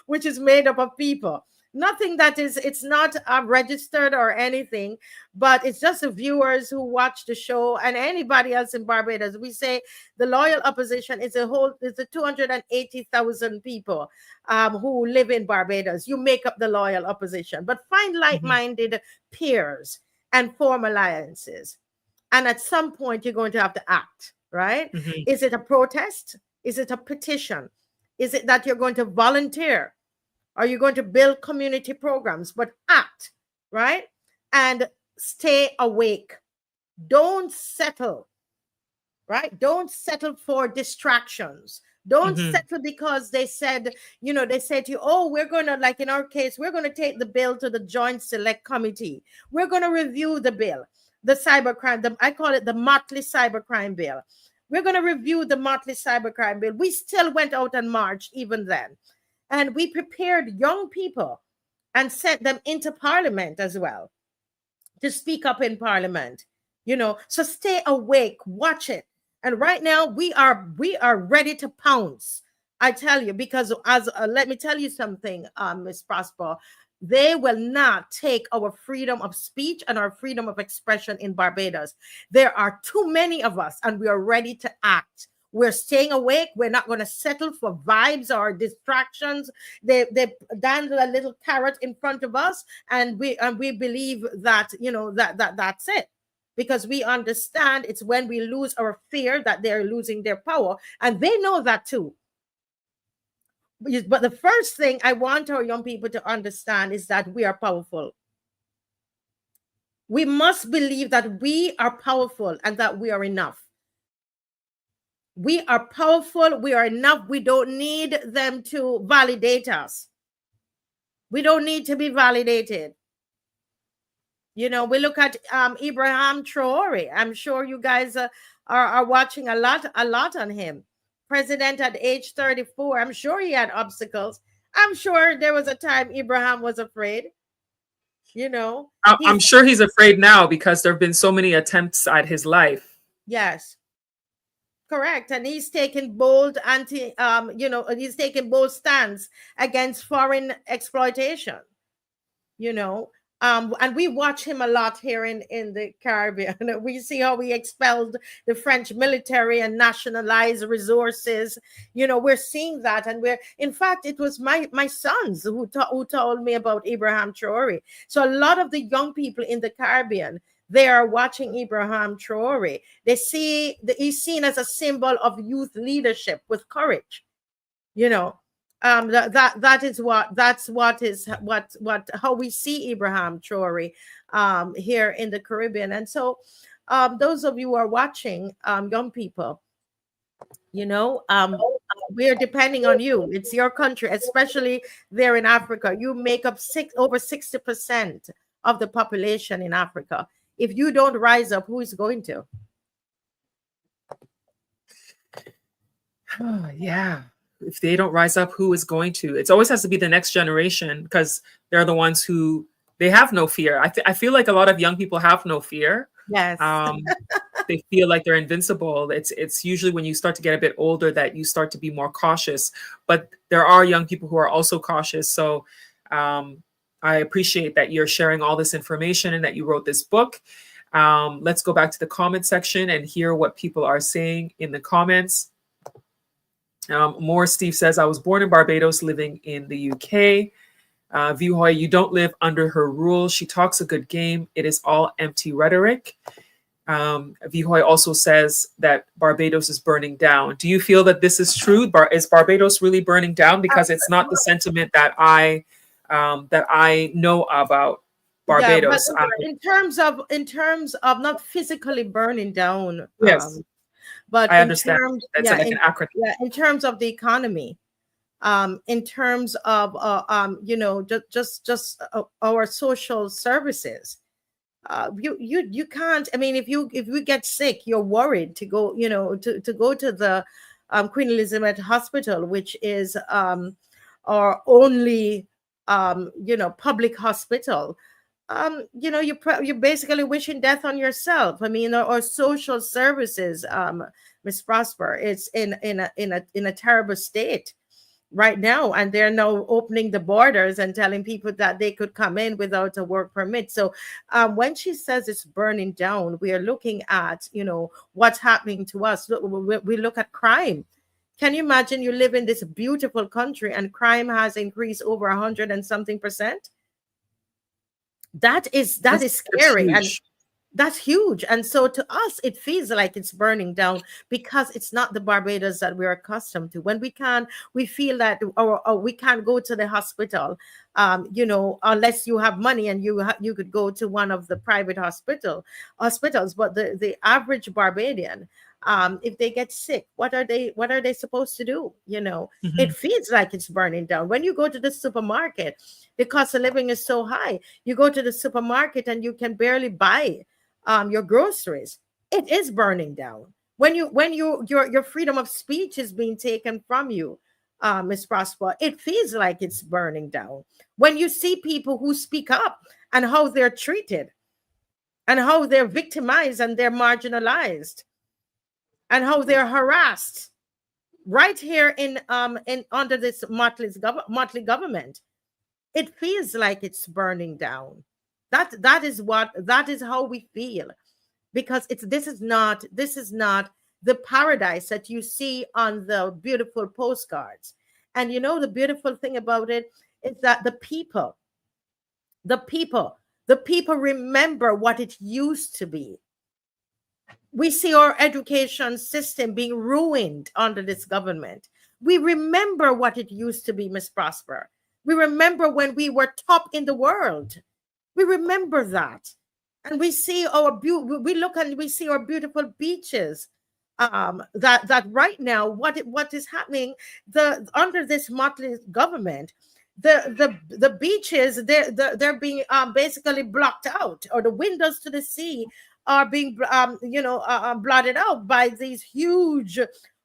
which is made up of people. Nothing that is, it's not registered or anything, but it's just the viewers who watch the show and anybody else in Barbados. We say the loyal opposition is the 280,000 people who live in Barbados. You make up the loyal opposition, but find like-minded peers and form alliances. And at some point, you're going to have to act, right? Is it a protest? Is it a petition? Is it that you're going to volunteer? Are you going to build community programs? But act, right? And stay awake. Don't settle, right? Don't settle for distractions. Don't settle because they said to you, oh, we're going to, like in our case, we're going to take the bill to the Joint Select Committee. We're going to review the bill, the cybercrime, I call it the motley cybercrime bill. We're going to review the motley cybercrime bill. We still went out and marched even then. And we prepared young people and sent them into Parliament as well to speak up in Parliament, so stay awake, watch it. And right now we are ready to pounce. I tell you, because let me tell you something, Ms. Prosper, they will not take our freedom of speech and our freedom of expression in Barbados. There are too many of us and we are ready to act. We're staying awake. We're not going to settle for vibes or distractions. They dangle a little carrot in front of us, and we believe that that's it, because we understand it's when we lose our fear that they're losing their power, and they know that too. But the first thing I want our young people to understand is that we are powerful. We must believe that we are powerful and that we are enough. We are powerful. We are enough. We don't need them to validate us. We don't need to be validated. We look at Ibrahim Traore. I'm sure you guys are watching a lot on him. President at age 34. I'm sure he had obstacles. I'm sure there was a time Ibrahim was afraid. I'm sure he's afraid now because there have been so many attempts at his life. Yes. Correct. And he's taken bold he's taken bold stance against foreign exploitation, and we watch him a lot here in the Caribbean. We see how he expelled the French military and nationalized resources. We're seeing that. And in fact, it was my sons who told me about Ibrahim Traore. So a lot of the young people in the Caribbean, they are watching Ibrahim Traore. They see that he's seen as a symbol of youth leadership with courage. That's how we see Ibrahim Traore here in the Caribbean. And so those of you who are watching, young people, we're depending on you. It's your country, especially there in Africa. You make up over 60% of the population in Africa. If you don't rise up, who is going to? Oh, yeah. If they don't rise up, who is going to? It always has to be the next generation, because they're the ones who, they have no fear. I feel like a lot of young people have no fear. Yes. they feel like they're invincible. It's usually when you start to get a bit older that you start to be more cautious. But there are young people who are also cautious. So I appreciate that you're sharing all this information and that you wrote this book. Let's go back to the comment section and hear what people are saying in the comments. More Steve says, I was born in Barbados, living in the UK. Vihoy, you don't live under her rule. She talks a good game. It is all empty rhetoric. Vihoy also says that Barbados is burning down. Do you feel that this is true? Is Barbados really burning down? Because it's not the sentiment that I know about Barbados. Yeah, but in terms of not physically burning down, Yes, but I understand. That's like an acronym. in terms of the economy, in terms of just our social services. You can't. I mean, if we get sick, you're worried to go, to go to the Queen Elizabeth Hospital, which is our only public hospital. You're basically wishing death on yourself. I mean, our social services, Miss Prosper, it's in a terrible state right now, and they're now opening the borders and telling people that they could come in without a work permit. So when she says it's burning down, we are looking at what's happening to us. We look at crime. Can you imagine you live in this beautiful country and crime has increased over 100 and something percent? That is scary. And that's huge. And so to us, it feels like it's burning down because it's not the Barbados that we're accustomed to. When we feel that or we can't go to the hospital, unless you have money and you could go to one of the private hospitals. But the average Barbadian, if they get sick, what are they supposed to do? It feels like it's burning down. When you go to the supermarket, the cost of living is so high. You go to the supermarket and you can barely buy your groceries. It is burning down. When your freedom of speech is being taken from you, Ms. Prosper, it feels like it's burning down. When you see people who speak up and how they're treated and how they're victimized and they're marginalized and how they're harassed right here in under this motley government, it feels like it's burning down. That is how we feel, because this is not the paradise that you see on the beautiful postcards. And the beautiful thing about it is that the people remember what it used to be. We see our education system being ruined under this government. We remember what it used to be, Miss Prosper. We remember when we were top in the world. We remember that. And we see we look and we see our beautiful beaches. That right now, what is happening under this motley government, the beaches, they're being basically blocked out, or the windows to the sea are being blotted out by these huge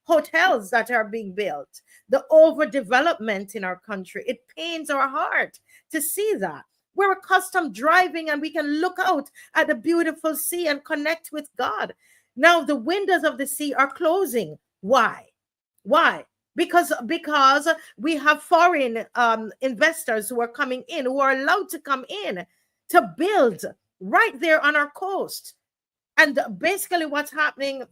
hotels that are being built. The overdevelopment in our country, it pains our heart to see that. We're accustomed driving and we can look out at the beautiful sea and connect with God. Now the windows of the sea are closing. Why? Because we have foreign investors who are coming in, who are allowed to come in to build right there on our coast. And basically what's happening,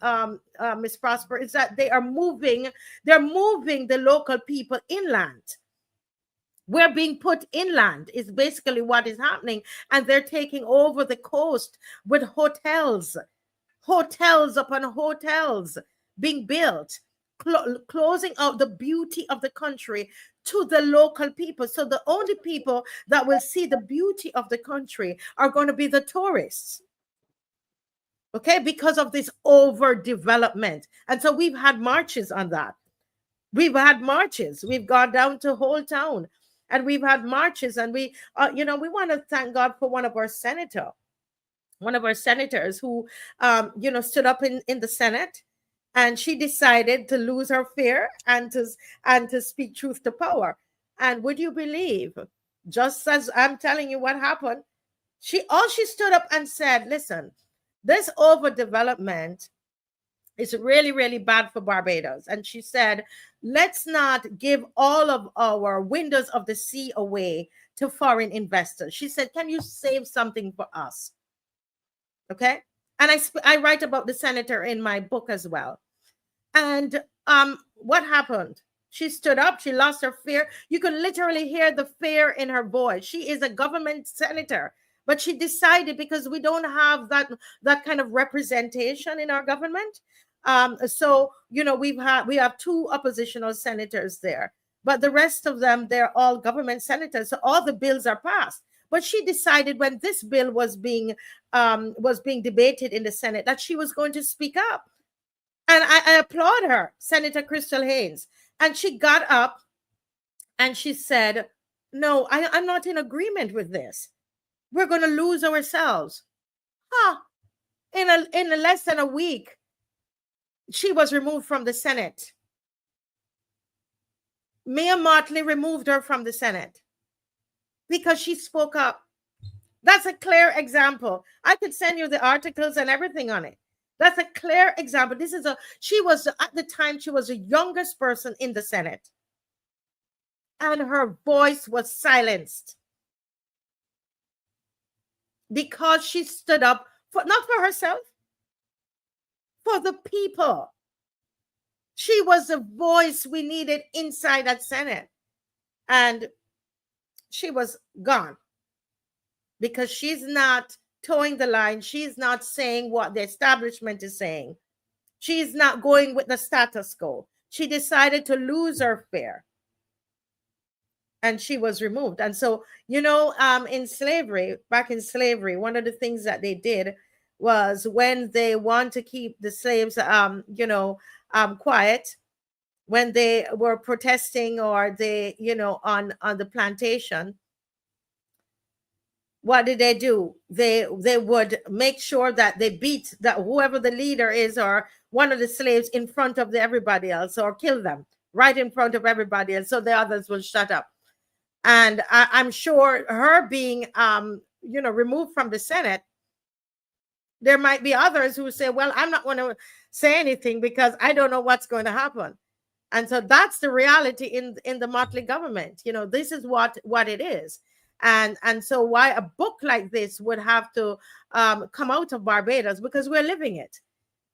Ms. Prosper, is that they're moving the local people inland. We're being put inland is basically what is happening. And they're taking over the coast with hotels upon hotels being built, closing out the beauty of the country to the local people. So the only people that will see the beauty of the country are going to be the tourists. Okay, because of this overdevelopment. And so we've had marches on that. We've had marches. We've gone down to Whole Town and we've had marches. And we want to thank God for one of our senators who, stood up in the Senate, and she decided to lose her fear and to speak truth to power. And would you believe, just as I'm telling you what happened, she stood up and said, listen, This overdevelopment is really, really bad for Barbados. And she said, let's not give all of our windows of the sea away to foreign investors. She said, can you save something for us? Okay. And I write about the senator in my book as well. And what happened? She stood up. She lost her fear. You could literally hear the fear in her voice. She is a government senator, but she decided, because we don't have that kind of representation in our government. So we have 2 oppositional senators there, but the rest of them, they're all government senators. So all the bills are passed. But she decided, when this bill was being debated in the Senate, that she was going to speak up. And I applaud her, Senator Crystal Haynes. And she got up and she said, no, I'm not in agreement with this. We're going to lose ourselves. In less than a week, she was removed from the Senate. Mayor Motley removed her from the Senate because she spoke up. That's a clear example. I could send you the articles and everything on it. That's a clear example. She was, at the time, she was the youngest person in the Senate. And her voice was silenced because she stood up not for herself, for the people. She was the voice we needed inside that Senate. And she was gone because she's not towing the line. She's not saying what the establishment is saying. She's not going with the status quo. She decided to lose her fear. And she was removed. And so, in slavery, back in slavery, one of the things that they did was, when they want to keep the slaves, quiet, when they were protesting, or they, on the plantation, what did they do? They would make sure that they beat that whoever the leader is, or one of the slaves, in front of everybody else, or kill them right in front of everybody else, so the others will shut up. And I'm sure her being, removed from the Senate, there might be others who say, well, I'm not going to say anything because I don't know what's going to happen. And so that's the reality in the Motley government. This is what it is. And so why a book like this would have to come out of Barbados, because we're living it.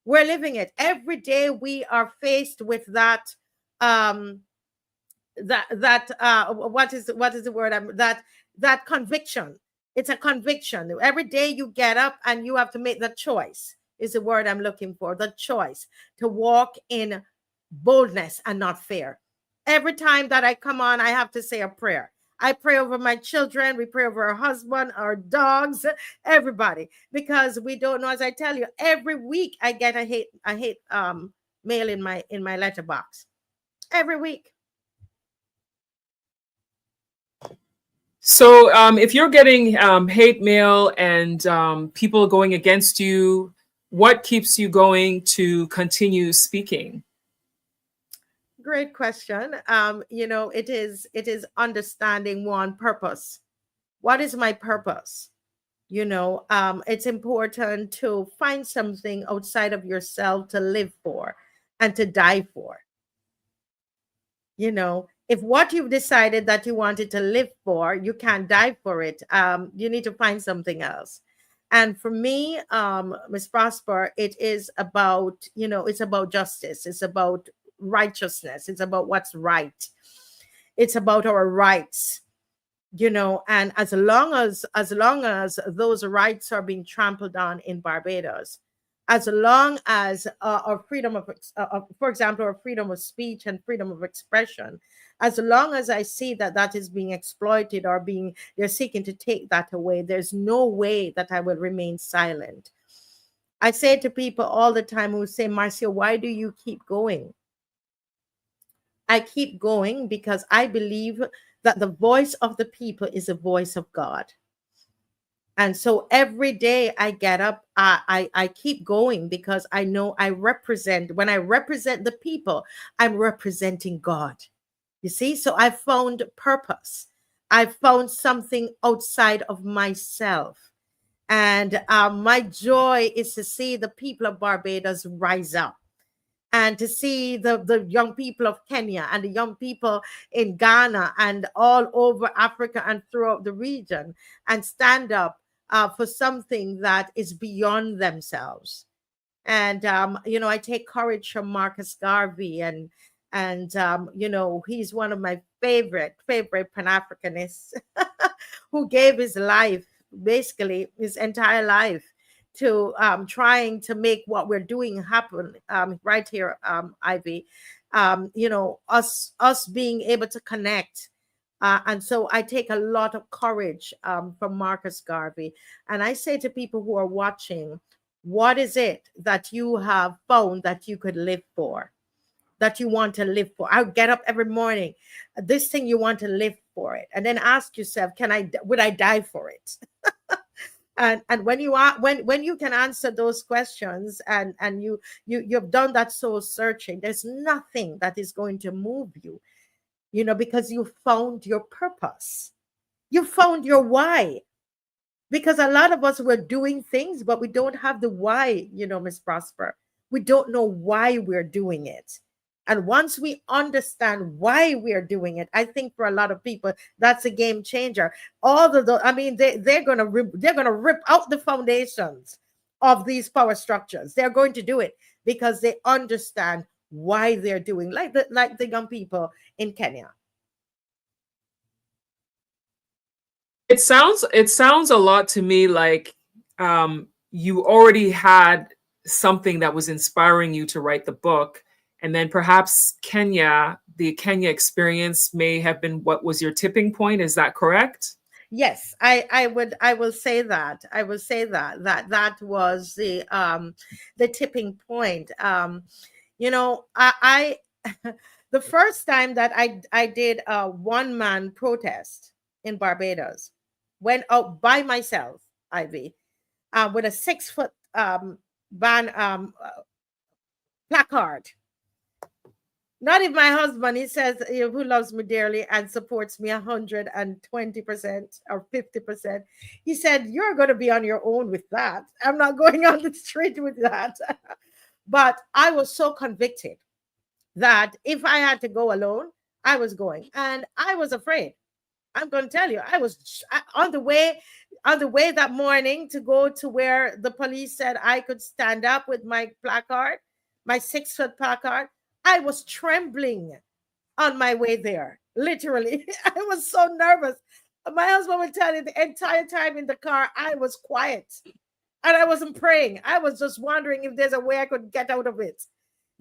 We're living it. Every day we are faced with that, what is the word? That conviction. It's a conviction. Every day you get up and you have to make the choice, is the word I'm looking for. The choice to walk in boldness and not fear. Every time that I come on, I have to say a prayer. I pray over my children. We pray over our husband, our dogs, everybody, because we don't know. As I tell you, every week I get a hate mail in my letterbox. Every week. So if you're getting hate mail and people going against you, what keeps you going to continue speaking? Great question. It is understanding one purpose. What is my purpose? It's important to find something outside of yourself to live for and to die for. If what you've decided that you wanted to live for, you can't die for it. You need to find something else. And for me, Ms. Prosper, it is about, it's about justice. It's about righteousness. It's about what's right. It's about our rights, and as long as those rights are being trampled on in Barbados, as long as our freedom of, for example, our freedom of speech and freedom of expression, as long as I see that is being exploited or they're seeking to take that away, there's no way that I will remain silent. I say to people all the time who say, Marcia, why do you keep going? I keep going because I believe that the voice of the people is the voice of God. And so every day I get up, I keep going because I know when I represent the people, I'm representing God. You see, so I found purpose. I found something outside of myself. And my joy is to see the people of Barbados rise up, and to see the young people of Kenya and the young people in Ghana and all over Africa and throughout the region, and stand up for something that is beyond themselves. And I take courage from Marcus Garvey, and he's one of my favorite Pan-Africanists who gave his life, basically his entire life, to trying to make what we're doing happen right here, Ivy. Us being able to connect. And so I take a lot of courage from Marcus Garvey. And I say to people who are watching, what is it that you have found that you could live for, that you want to live for? I get up every morning, this thing you want to live for it, and then ask yourself, would I die for it? And when you are when you can answer those questions, and you've done that soul searching, there's nothing that is going to move you, because you found your purpose, you found your why. Because a lot of us were doing things, but we don't have the why, Miss Prosper. We don't know why we're doing it. And once we understand why we're doing it, I think for a lot of people, that's a game changer. They're gonna rip out the foundations of these power structures. They're going to do it because they understand why they're doing, like the young people in Kenya. It sounds a lot to me like you already had something that was inspiring you to write the book, and then perhaps the Kenya experience may have been what was your tipping point. Is that correct? Yes, I will say that. I will say that was the tipping point. I the first time that I did a one-man protest in Barbados, went out by myself, Ivy, with a 6-foot placard. Not even my husband, he says, who loves me dearly and supports me 120% or 50%. He said, you're going to be on your own with that. I'm not going on the street with that. But I was so convicted that if I had to go alone, I was going. And I was afraid. I'm going to tell you, I was on the way that morning to go to where the police said I could stand up with my placard, my 6-foot placard. I was trembling on my way there. Literally, I was so nervous. My husband will tell you, the entire time in the car, I was quiet and I wasn't praying. I was just wondering if there's a way I could get out of it.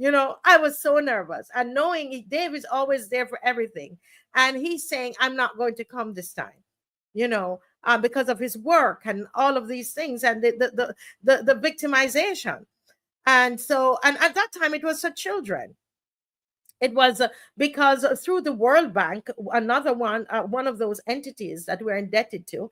I was so nervous, and knowing Dave is always there for everything. And he's saying, I'm not going to come this time, because of his work and all of these things, and the victimization. And so, and at that time, it was for children. It was because through the World Bank, another one of those entities that we're indebted to,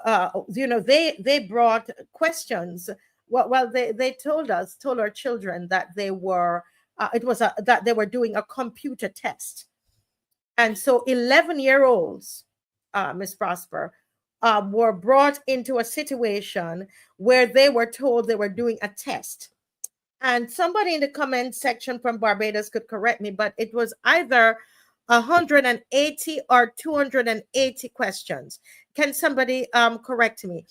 they brought questions. Well, they told our children that they were that they were doing a computer test, and so 11-year-olds, Miss Prosper, were brought into a situation where they were told they were doing a test. And somebody in the comment section from Barbados could correct me, but it was either 180 or 280 questions. Can somebody correct me?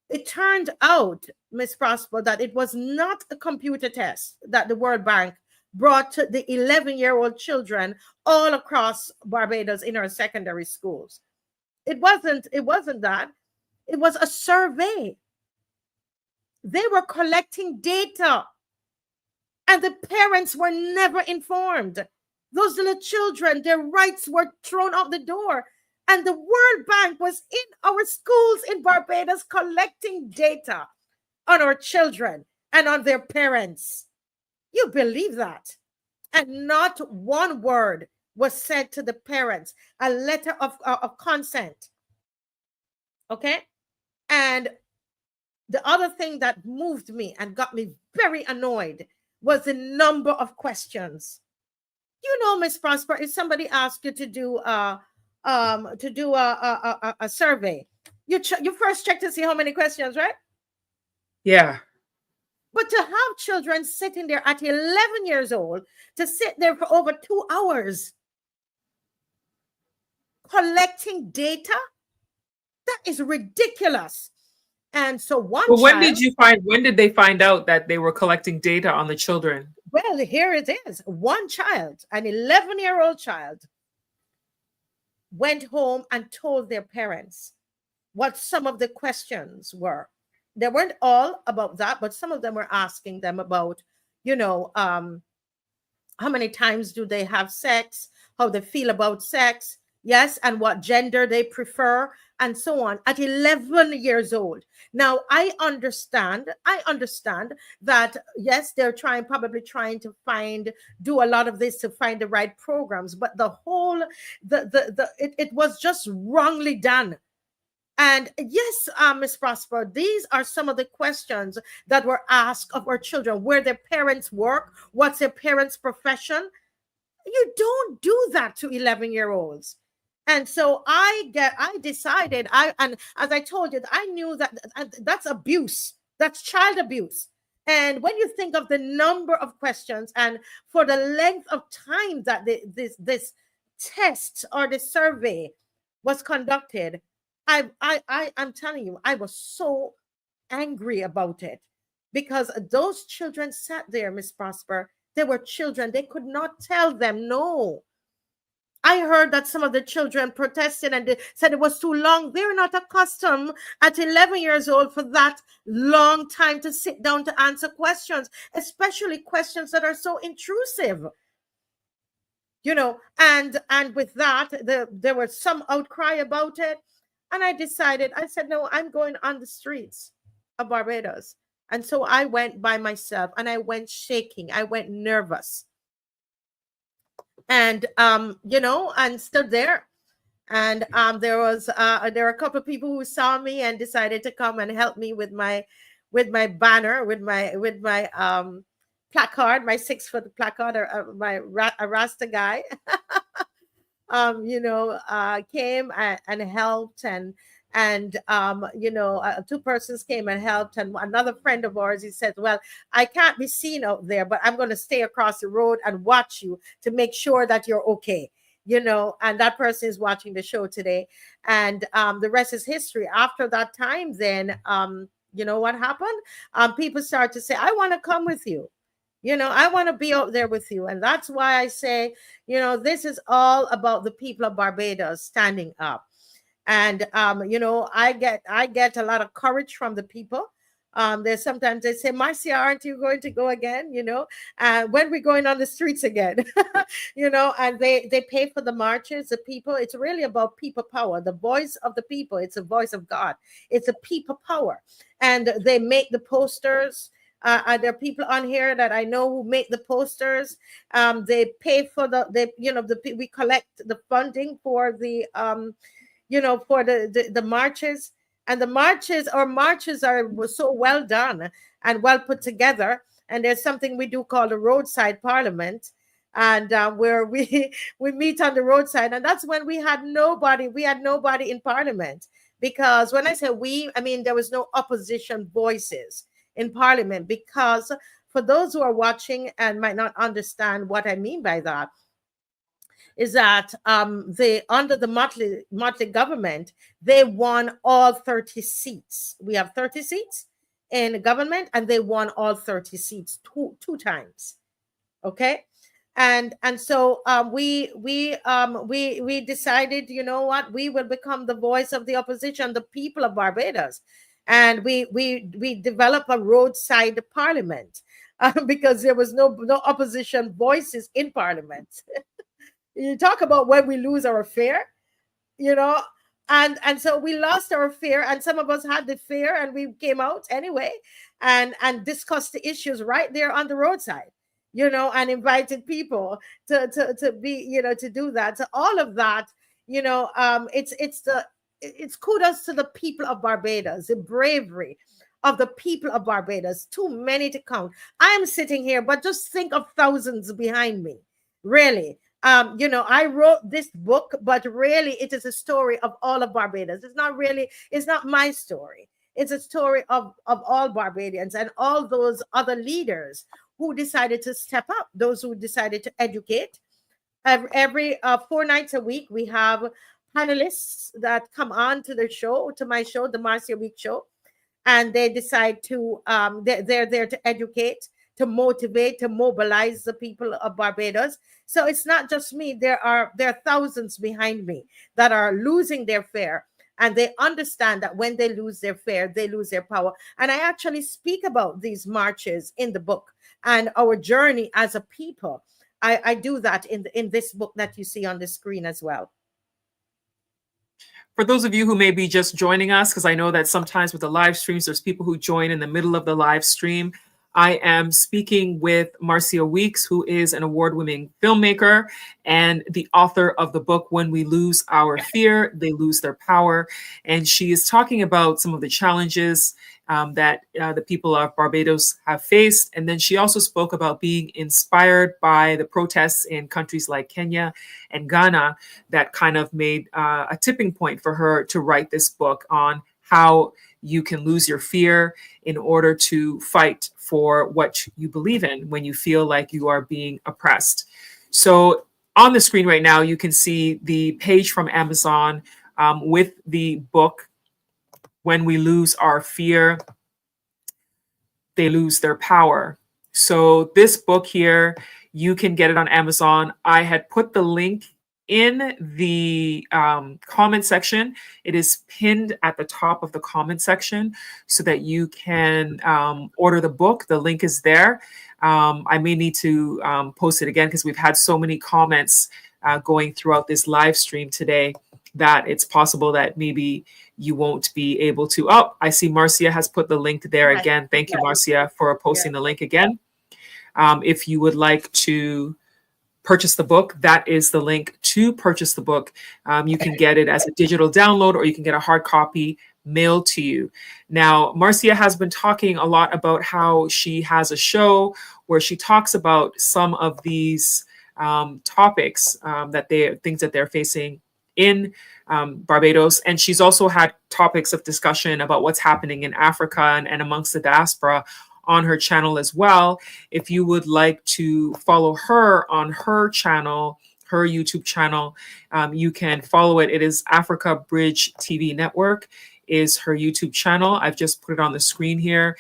It turned out, Miss Prosper, that it was not a computer test that the World Bank brought to the 11-year-old children all across Barbados in our secondary schools. It wasn't that. It was a survey. They were collecting data, and the parents were never informed. Those little children, their rights were thrown out the door. And the World Bank was in our schools in Barbados collecting data on our children and on their parents. You believe that? And not one word was said to the parents, a letter of consent. Okay? And the other thing that moved me and got me very annoyed was the number of questions. Miss Prosper, if somebody asked you to do a survey, You first check to see how many questions, right? Yeah. But to have children sitting there at 11 years old, to sit there for over 2 hours collecting data, that is ridiculous. And so one But child, when did they find out that they were collecting data on the children? well, here it is. One child, an 11-year-old child, went home and told their parents what some of the questions were. They weren't all about that, but some of them were asking them about, how many times do they have sex, how they feel about sex, yes, and what gender they prefer, and so on, at 11 years old. Now, I understand that, yes, they're probably trying to do a lot of this to find the right programs, but it was just wrongly done. And yes, Ms. Prosper, these are some of the questions that were asked of our children: where their parents work, what's their parents' profession. You don't do that to 11-year-olds. And so I decided, and as I told you, I knew that that's abuse, that's child abuse. And when you think of the number of questions and for the length of time that this test or the survey was conducted, I'm telling you, I was so angry about it, because those children sat there, Miss Prosper. They were children. They could not tell them no. I heard that some of the children protested and they said it was too long. They're not accustomed at 11 years old for that long time to sit down to answer questions, especially questions that are so intrusive. And with that, there was some outcry about it. And I said, no, I'm going on the streets of Barbados. And so I went by myself, and I went shaking. I went nervous. And, and stood there. And there were a couple of people who saw me and decided to come and help me with my banner, with my placard, my 6-foot placard, my Rasta guy. Came and helped, and two persons came and helped, and another friend of ours, he said, well, I can't be seen out there, but I'm going to stay across the road and watch you to make sure that you're okay. And that person is watching the show today. And the rest is history. After that time, then what happened? People start to say, I want to come with you. I want to be out there with you. And that's why I say, this is all about the people of Barbados standing up. And, I get a lot of courage from the people. There's sometimes they say, Marcia, aren't you going to go again? When we're going on the streets again, and they pay for the marches, the people. It's really about people power, the voice of the people. It's a voice of God. It's a people power. And they make the posters. There are people on here that I know who make the posters. They pay for we collect the funding for the, for the marches. And the marches are so well done and well put together. And there's something we do called a roadside parliament. And where we meet on the roadside. And that's when we had nobody in parliament. Because when I say we, I mean, there was no opposition voices in parliament, because for those who are watching and might not understand what I mean by that, is that under the Motley government, they won all 30 seats. We have 30 seats in government, and they won all 30 seats two times. Okay. And so we decided, you know what, we will become the voice of the opposition, the people of Barbados. And we developed a roadside parliament because there was no opposition voices in parliament. You talk about when we lose our fear, and so we lost our fear, and some of us had the fear, and we came out anyway and discussed the issues right there on the roadside, and invited people to be, to do that. So all of that, it's kudos to the people of Barbados, the bravery of the people of Barbados. Too many to count. I'm sitting here, but just think of thousands behind me. Really. I wrote this book, but really it is a story of all of Barbados. It's not my story. It's a story of all Barbadians and all those other leaders who decided to step up, those who decided to educate. Every 4 nights a week, we have panelists that come on to the show, to my show, the Marcia Weekes show, and they decide to they're there to educate, to motivate, to mobilize the people of Barbados. So it's not just me. There are thousands behind me that are losing their fare, and they understand that when they lose their fare, they lose their power. And I actually speak about these marches in the book and our journey as a people. I do that in this book that you see on the screen as well. For those of you who may be just joining us, because I know that sometimes with the live streams, there's people who join in the middle of the live stream. I am speaking with Marcia Weekes, who is an award-winning filmmaker and the author of the book, When We Lose Our Fear, They Lose Their Power. And she is talking about some of the challenges that the people of Barbados have faced. And then she also spoke about being inspired by the protests in countries like Kenya and Ghana that kind of made a tipping point for her to write this book on how you can lose your fear in order to fight for what you believe in when you feel like you are being oppressed. So on the screen right now, you can see the page from Amazon with the book, When We Lose Our Fear, They Lose Their Power. So this book here, you can get it on Amazon. I had put the link in the comment section. It is pinned at the top of the comment section so that you can order the book. The link is there. I may need to post it again because we've had so many comments going throughout this live stream today that it's possible that maybe you won't be able to. Oh, I see Marcia has put the link there again. Thank you, Marcia, for posting the link again. If you would like to purchase the book, that is the link to purchase the book. You can get it as a digital download, or you can get a hard copy mailed to you. Now, Marcia has been talking a lot about how she has a show where she talks about some of these topics things that they're facing in Barbados. And she's also had topics of discussion about what's happening in Africa and amongst the diaspora on her channel as well. If you would like to follow her on her channel, her YouTube channel, you can follow it. It is Africa Bridge TV Network is her YouTube channel. I've just put it on the screen here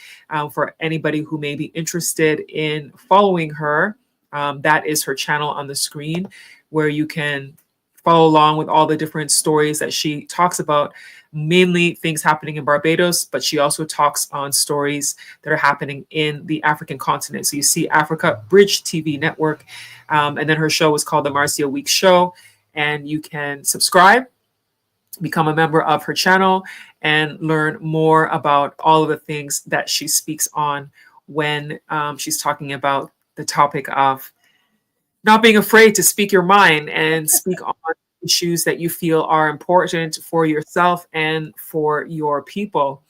for anybody who may be interested in following her. That is her channel on the screen where you can follow along with all the different stories that she talks about, mainly things happening in Barbados, but she also talks on stories that are happening in the African continent. So you see Africa Bridge TV Network, and then her show is called The Marcia Weekes Show, and you can subscribe, become a member of her channel, and learn more about all of the things that she speaks on when she's talking about the topic of not being afraid to speak your mind and speak on issues that you feel are important for yourself and for your people.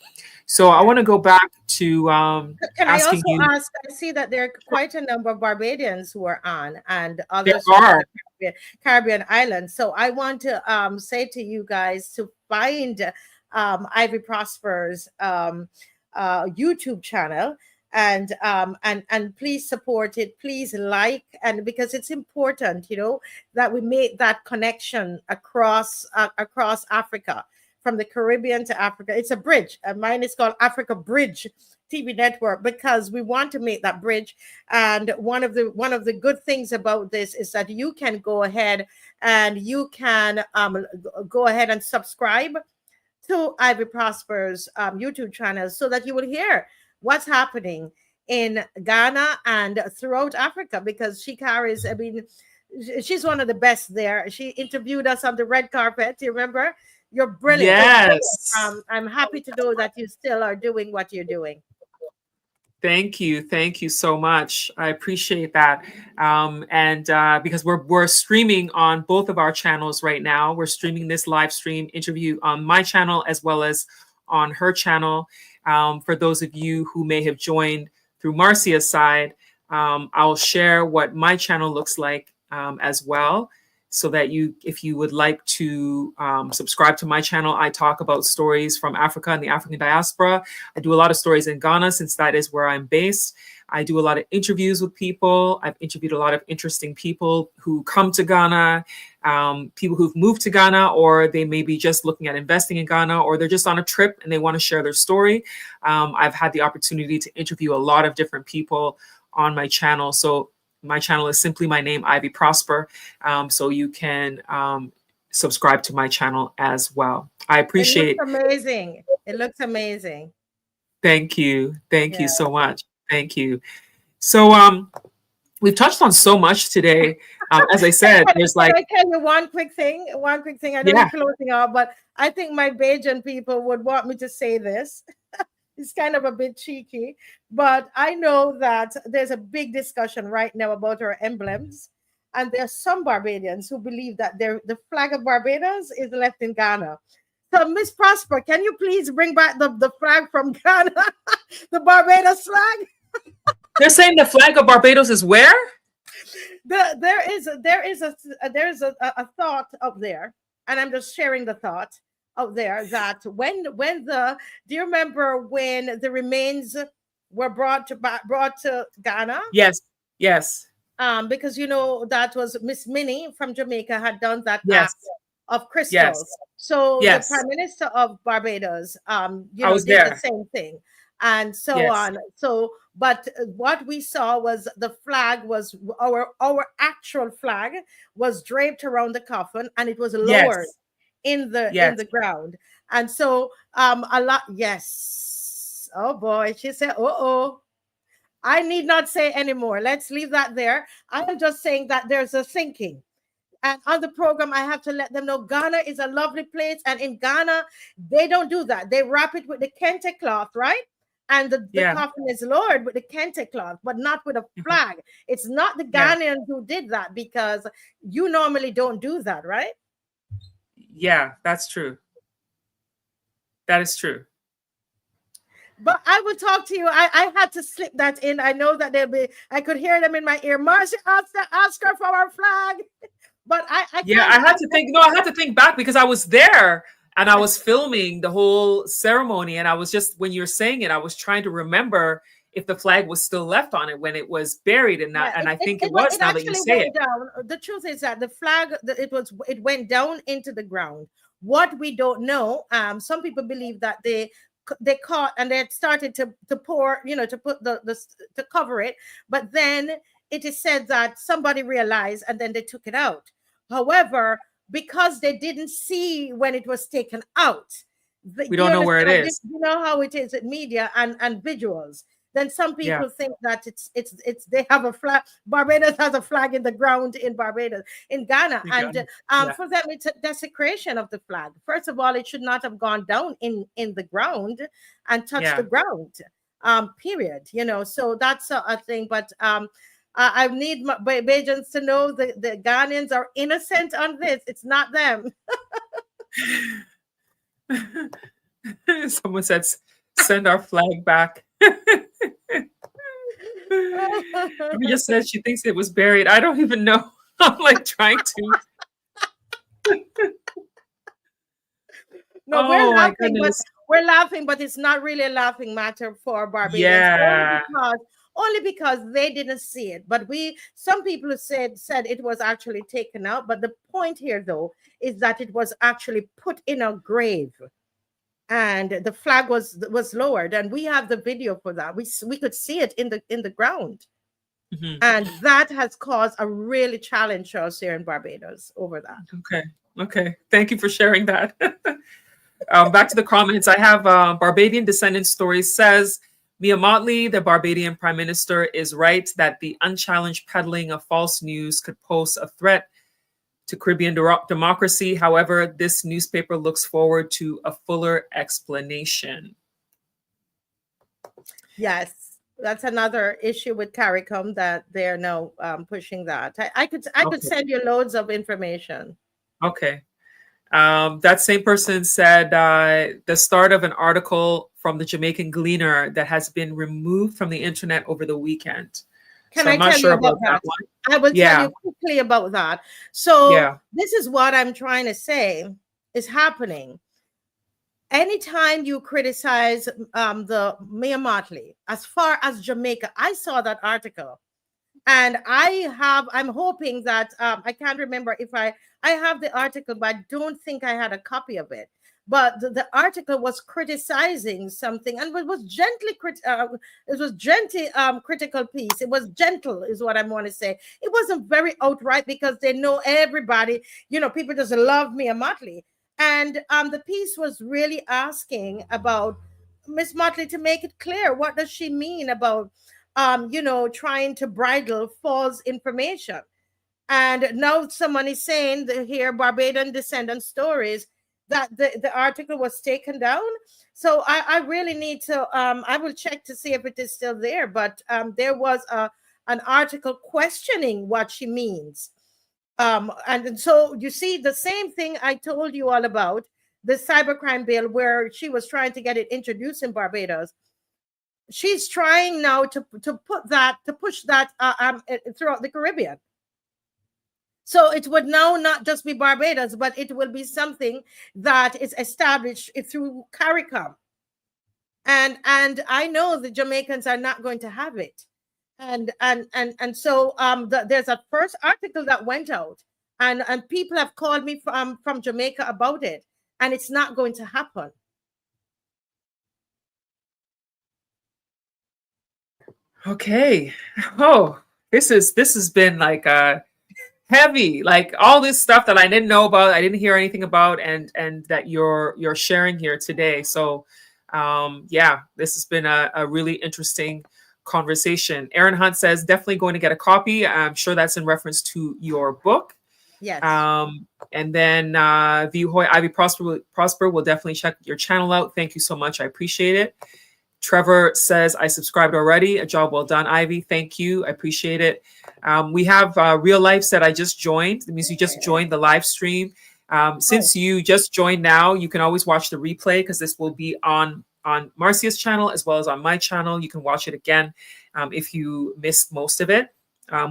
So I want to go back to Can I also you. ask? I see that there are quite a number of Barbadians who are on, and others There are. from the Caribbean islands. So I want to say to you guys to find Ivy Prosper's YouTube channel, and please support it. Please like, and because it's important, that we make that connection across Africa, from the Caribbean to Africa. It's a bridge. Mine is called Africa Bridge TV Network because we want to make that bridge. And one of the good things about this is that you can go ahead and subscribe to Ivy Prosper's YouTube channel so that you will hear what's happening in Ghana and throughout Africa, because she carries, she's one of the best there. She interviewed us on the red carpet. You remember? You're brilliant. Yes. I'm happy to know that you still are doing what you're doing. Thank you. Thank you so much. I appreciate that. Because we're streaming on both of our channels right now. We're streaming this live stream interview on my channel as well as on her channel. For those of you who may have joined through Marcia's side, I'll share what my channel looks like as well. So that if you would like to subscribe to my channel, I talk about stories from Africa and the African diaspora. I do a lot of stories in Ghana, since that is where I'm based. I do a lot of interviews with people. I've interviewed a lot of interesting people who come to Ghana, people who've moved to Ghana, or they may be just looking at investing in Ghana, or they're just on a trip and they want to share their story. I've had the opportunity to interview a lot of different people on my channel. So my channel is simply my name, Ivy Prosper. So you can subscribe to my channel as well. I appreciate it. Looks amazing. It looks amazing. Thank you. Thank you so much. Thank you. So we've touched on so much today. As I said, there's like, can I tell you one quick thing? One quick thing. I know you're closing up, but I think my Bajan people would want me to say this. It's kind of a bit cheeky, but I know that there's a big discussion right now about our emblems. And there are some Barbadians who believe that the flag of Barbados is left in Ghana. So, Miss Prosper, can you please bring back the flag from Ghana, the Barbados flag? They're saying the flag of Barbados is where? There is a thought up there, and I'm just sharing the thought out there that do you remember when the remains were brought to Ghana? Yes. Because that was Miss Minnie from Jamaica had done that act of crystals. So the Prime Minister of Barbados, did the same thing, and so on. So, but what we saw was the flag was our actual flag was draped around the coffin, and it was lowered in the ground. And so a lot. Yes. Oh boy, she said, oh. I need not say anymore. Let's leave that there. I am just saying that there's a thinking. And on the program, I have to let them know Ghana is a lovely place. And in Ghana, they don't do that. They wrap it with the kente cloth, right? And the coffin is lowered with the kente cloth, but not with a flag. It's not the Ghanaians who did that, because you normally don't do that, right? Yeah, that's true. That is true. But I will talk to you. I had to slip that in. I know that I could hear them in my ear. Marcia, ask her for our flag. But I had to think back, because I was there and I was filming the whole ceremony. And I was just, when you're saying it, I was trying to remember if the flag was still left on it when it was buried, and I think it was, now that you say it. Down. The truth is that the flag, it went down into the ground. What we don't know, some people believe that they caught and they had started to pour, to put to cover it, but then it is said that somebody realized and then they took it out. However, because they didn't see when it was taken out, we don't know where it is. You know how it is in media and visuals. Then some people think that it's they have a flag. Barbados has a flag in the ground in Barbados, in Ghana, for them it's a desecration of the flag. First of all, it should not have gone down in the ground and touched the ground. Period. So that's a thing. But I need my Bajans to know the Ghanaians are innocent on this. It's not them. Someone said, "Send our flag back." She just said she thinks it was buried. I don't even know. I'm like trying to. No, we're laughing, but it's not really a laughing matter for Barbados. Yeah. Only because they didn't see it. But some people said it was actually taken out. But the point here, though, is that it was actually put in a grave. And the flag was lowered, and we have the video for that. We could see it in the ground, and that has caused a really challenge for us here in Barbados over that. Okay. Thank you for sharing that. Back to the comments. I have Barbadian Descendant Story says, Mia Motley, the Barbadian Prime Minister, is right that the unchallenged peddling of false news could pose a threat to Caribbean democracy. However, this newspaper looks forward to a fuller explanation. Yes, that's another issue with CARICOM, that they're now pushing that. I could send you loads of information. Okay. That same person said the start of an article from the Jamaican Gleaner that has been removed from the internet over the weekend. Can So I'm I not tell sure you about about that that? one. I will tell Yeah, you quickly about that. So yeah. this is what I'm trying to say is happening. Anytime you criticize the Mia Motley, as far as Jamaica, I saw that article, and I'm hoping that I can't remember if I have the article, but I don't think I had a copy of it. But the article was criticizing something, and it was it was gently critical piece. It was gentle, is what I want to say. It wasn't very outright because they know everybody. People just love Mia Motley, and the piece was really asking about Miss Motley to make it clear, what does she mean about trying to bridle false information. And now someone is saying that here, Barbadian descendant stories, that the article was taken down. So I really need to, I will check to see if it is still there. But there was an article questioning what she means. And so you see the same thing I told you all about, the cybercrime bill, where she was trying to get it introduced in Barbados. She's trying now to push that throughout the Caribbean. So it would now not just be Barbados, but it will be something that is established through CARICOM. And I know the Jamaicans are not going to have it. So there's a first article that went out, and people have called me from Jamaica about it, and it's not going to happen. Okay. Oh, this has been like heavy, like all this stuff that I didn't know about, I didn't hear anything about, and that you're sharing here today. So yeah, this has been a really interesting conversation. Aaron Hunt says definitely going to get a copy. I'm sure that's in reference to your book. Yes. And then V Hoy Ivy Prosper will definitely check your channel out. Thank you so much. I appreciate it. Trevor says, I subscribed already. A job well done, Ivy. Thank you. I appreciate it. We have Real Life said, I just joined. That means you just joined the live stream. Since you just joined now, you can always watch the replay because this will be on Marcia's channel as well as on my channel. You can watch it again if you missed most of it.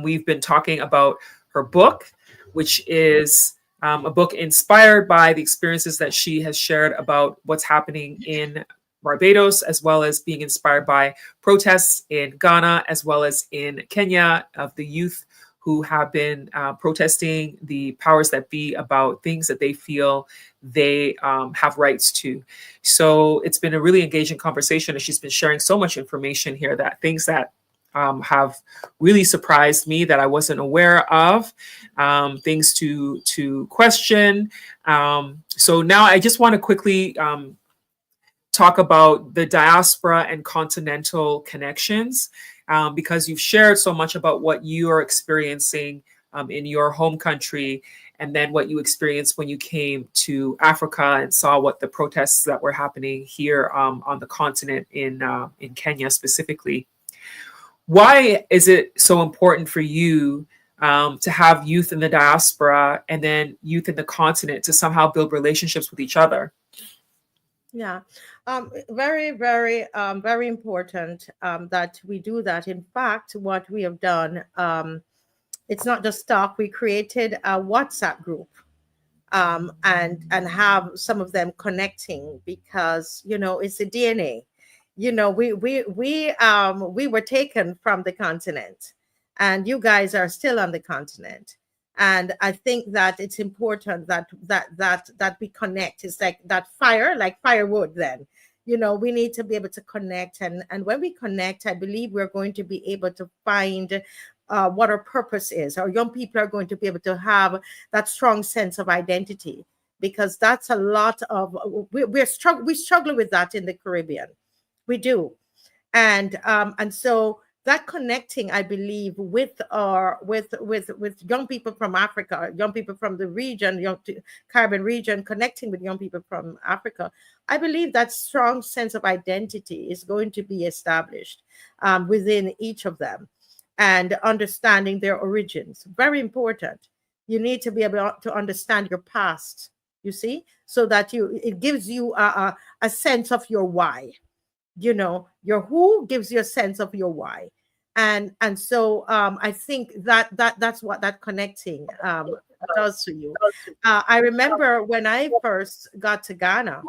We've been talking about her book, which is a book inspired by the experiences that she has shared about what's happening in Barbados, as well as being inspired by protests in Ghana, as well as in Kenya, of the youth who have been protesting the powers that be about things that they feel they have rights to. So it's been a really engaging conversation, and she's been sharing so much information here, that things that have really surprised me that I wasn't aware of, things to question. So now I just want to quickly talk about the diaspora and continental connections, because you've shared so much about what you are experiencing in your home country, and then what you experienced when you came to Africa and saw what the protests that were happening here on the continent in Kenya specifically. Why is it so important for you to have youth in the diaspora and then youth in the continent to somehow build relationships with each other? Yeah, very, very, very important that we do that. In fact, what we have done, it's not just talk. We created a WhatsApp group, and have some of them connecting, because it's the DNA. We were taken from the continent, and you guys are still on the continent. And I think that it's important that we connect. It's like that fire, like firewood. Then we need to be able to connect, and when we connect, I believe we're going to be able to find what our purpose is. Our young people are going to be able to have that strong sense of identity, because that's a lot of we struggle with that in the Caribbean. We do. And so that connecting, I believe, with young people from Africa, young people from the region, Caribbean region, connecting with young people from Africa, I believe that strong sense of identity is going to be established within each of them, and understanding their origins. Very important. You need to be able to understand your past, you see, so that it gives you a sense of your why. Your who gives you a sense of your why. And so I think that's what that connecting does to you. I remember when I first got to Ghana,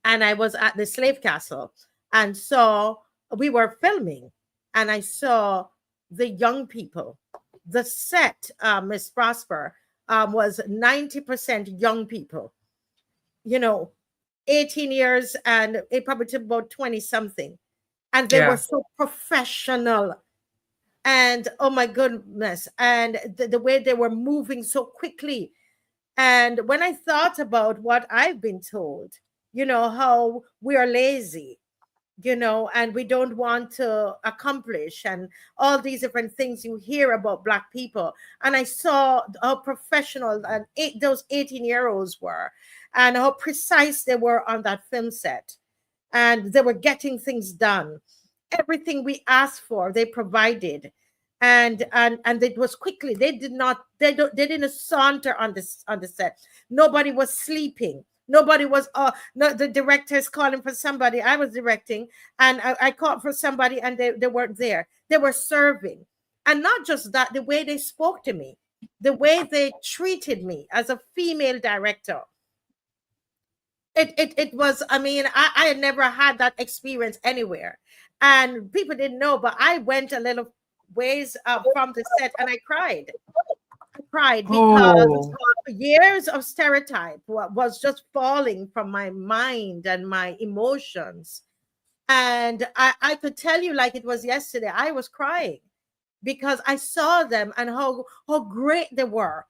and I was at the slave castle, and saw we were filming, and I saw the young people. The set, Miss Prosper, was 90% young people. You know, 18 years, and it probably took about 20 something, and they were Yeah. so professional. And oh my goodness, and the way they were moving so quickly. And when I thought about what I've been told, how we are lazy, and we don't want to accomplish, and all these different things you hear about Black people. And I saw how professional and those 18-year-olds were, and how precise they were on that film set. And they were getting things done. Everything we asked for, they provided. And it was quickly. They didn't saunter on the set. Nobody was sleeping. Nobody was no, the director's calling for somebody. I was directing, and I called for somebody, and they weren't there. They were serving. And not just that, the way they spoke to me, the way they treated me as a female director. It was, I mean, I had never had that experience anywhere. And people didn't know, but I went a little ways from the set, and I cried. I cried because Oh, years of stereotype was just falling from my mind and my emotions. And I could tell you like it was yesterday, I was crying because I saw them, and how great they were,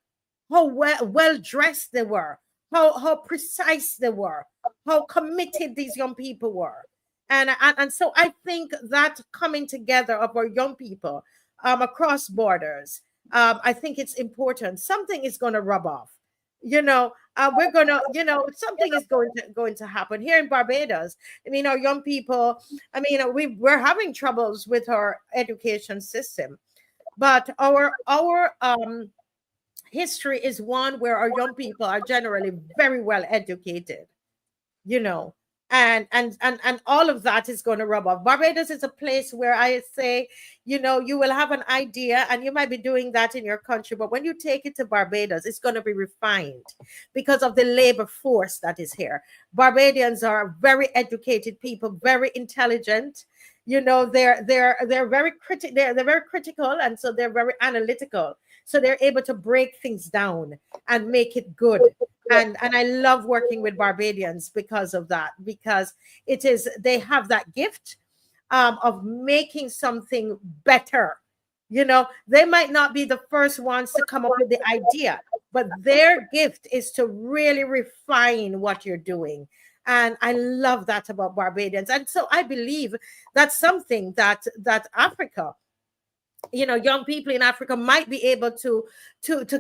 how well dressed they were, how precise they were, how committed these young people were. And so I think that coming together of our young people across borders, I think it's important. Something is going to rub off. We're gonna, something is going to happen here in Barbados. I mean, our young people. I mean, we're having troubles with our education system, but our history is one where our young people are generally very well educated, you know and all of that is going to rub off. Barbados is a place where I say, you will have an idea, and you might be doing that in your country, but when you take it to Barbados, it's going to be refined because of the labor force that is here. Barbadians are very educated people, very intelligent. They're very they're very critical, and so they're very analytical, so they're able to break things down and make it good. And I love working with Barbadians because of that, because they have that gift of making something better. They might not be the first ones to come up with the idea, but their gift is to really refine what you're doing. And I love that about Barbadians. And so I believe that's something that Africa, young people in Africa might be able to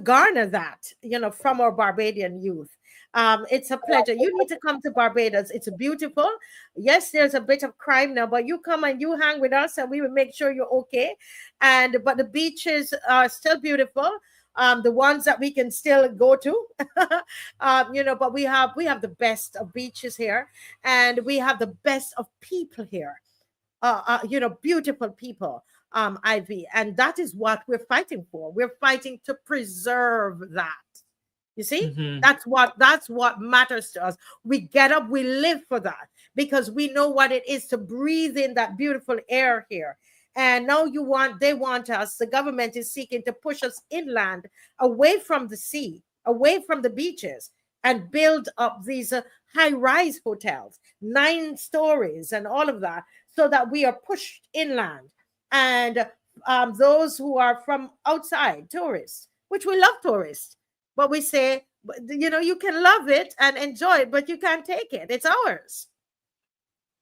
garner that, from our Barbadian youth. It's a pleasure. You need to come to Barbados. It's beautiful. Yes, there's a bit of crime now, but you come and you hang with us, and we will make sure you're okay. But the beaches are still beautiful. The ones that we can still go to, but we have the best of beaches here, and we have the best of people here. Beautiful people, Ivy, and that is what we're fighting for. We're fighting to preserve that. You see, mhm. that's what matters to us. We get up, we live for that, because we know what it is to breathe in that beautiful air here. And now they want us, the government is seeking to push us inland, away from the sea, away from the beaches, and build up these high-rise hotels, 9 stories and all of that, so that we are pushed inland. And those who are from outside, tourists, which we love tourists, but we say, you can love it and enjoy it, but you can't take it. It's ours.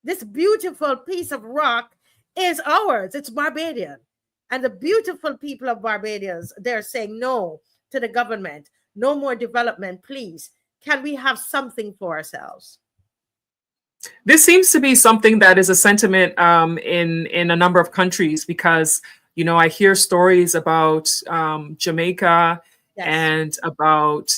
This beautiful piece of rock is ours. It's Barbadian. And the beautiful people of Barbados, they're saying no to the government. No more development, please. Can we have something for ourselves? This seems to be something that is a sentiment in a number of countries, because I hear stories about Jamaica Yes. and about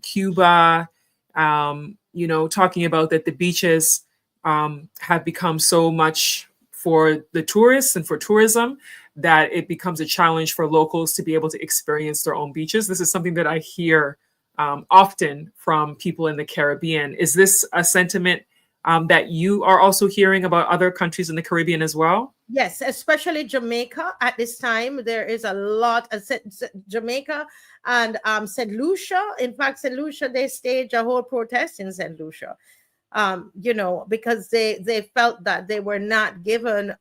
Cuba, talking about that the beaches have become so much for the tourists and for tourism, that it becomes a challenge for locals to be able to experience their own beaches. This is something that I hear often from people in the Caribbean. Is this a sentiment that you are also hearing about other countries in the Caribbean as well? Yes, especially Jamaica at this time. There is a lot of Jamaica and St. Lucia. In fact, St. Lucia, they staged a whole protest in St. Lucia, because they felt that they were not given,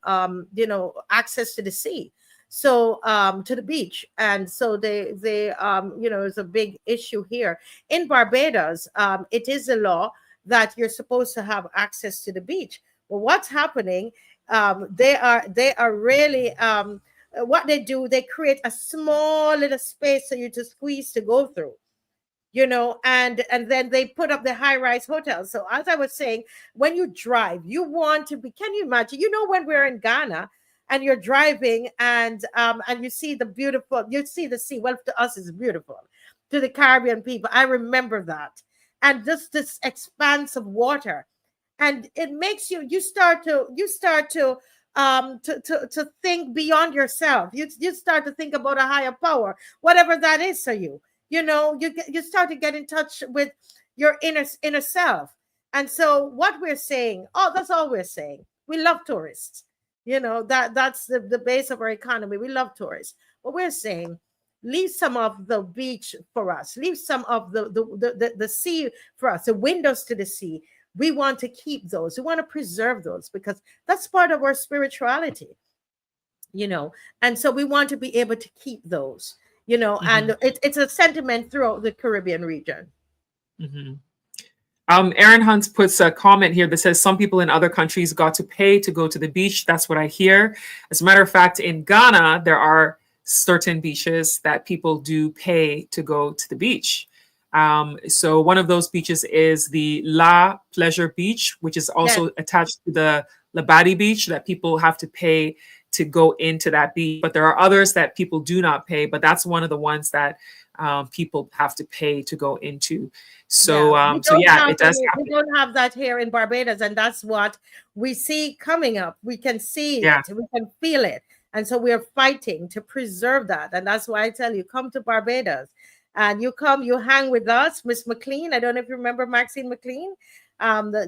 access to the sea. So to the beach. And so it's a big issue here. In Barbados, it is a law that you're supposed to have access to the beach. Well, what's happening? They are really, what they do, they create a small little space for you to squeeze to go through, and then they put up the high-rise hotels. So as I was saying, when you drive, you want to be, can you imagine, when we're in Ghana and you're driving and you see the sea. Well, to us it's beautiful. To the Caribbean people, I remember that. And just this expanse of water. And it makes you start to think beyond yourself. You start to think about a higher power, whatever that is for you. You start to get in touch with your inner self. And so what we're saying, that's all we're saying. We love tourists. That's the base of our economy. We love tourists. But we're saying, leave some of the beach for us. Leave some of the sea for us, the windows to the sea. We want to keep those. We want to preserve those because that's part of our spirituality, and so we want to be able to keep those, and it's a sentiment throughout the Caribbean region. Aaron Hunt puts a comment here that says some people in other countries got to pay to go to the beach. That's what I hear. As a matter of fact, in Ghana, there are certain beaches that people do pay to go to the beach. So one of those beaches is the La Pleasure Beach, which is also attached to the Labadi Beach, that people have to pay to go into that beach. But there are others that people do not pay, but that's one of the ones that people have to pay to go into. So, it does happen. We don't have that here in Barbados, and that's what we see coming up. We can see it, we can feel it. And so we're fighting to preserve that. And that's why I tell you, come to Barbados. And you hang with us, Miss McLean. I don't know if you remember Maxine McLean.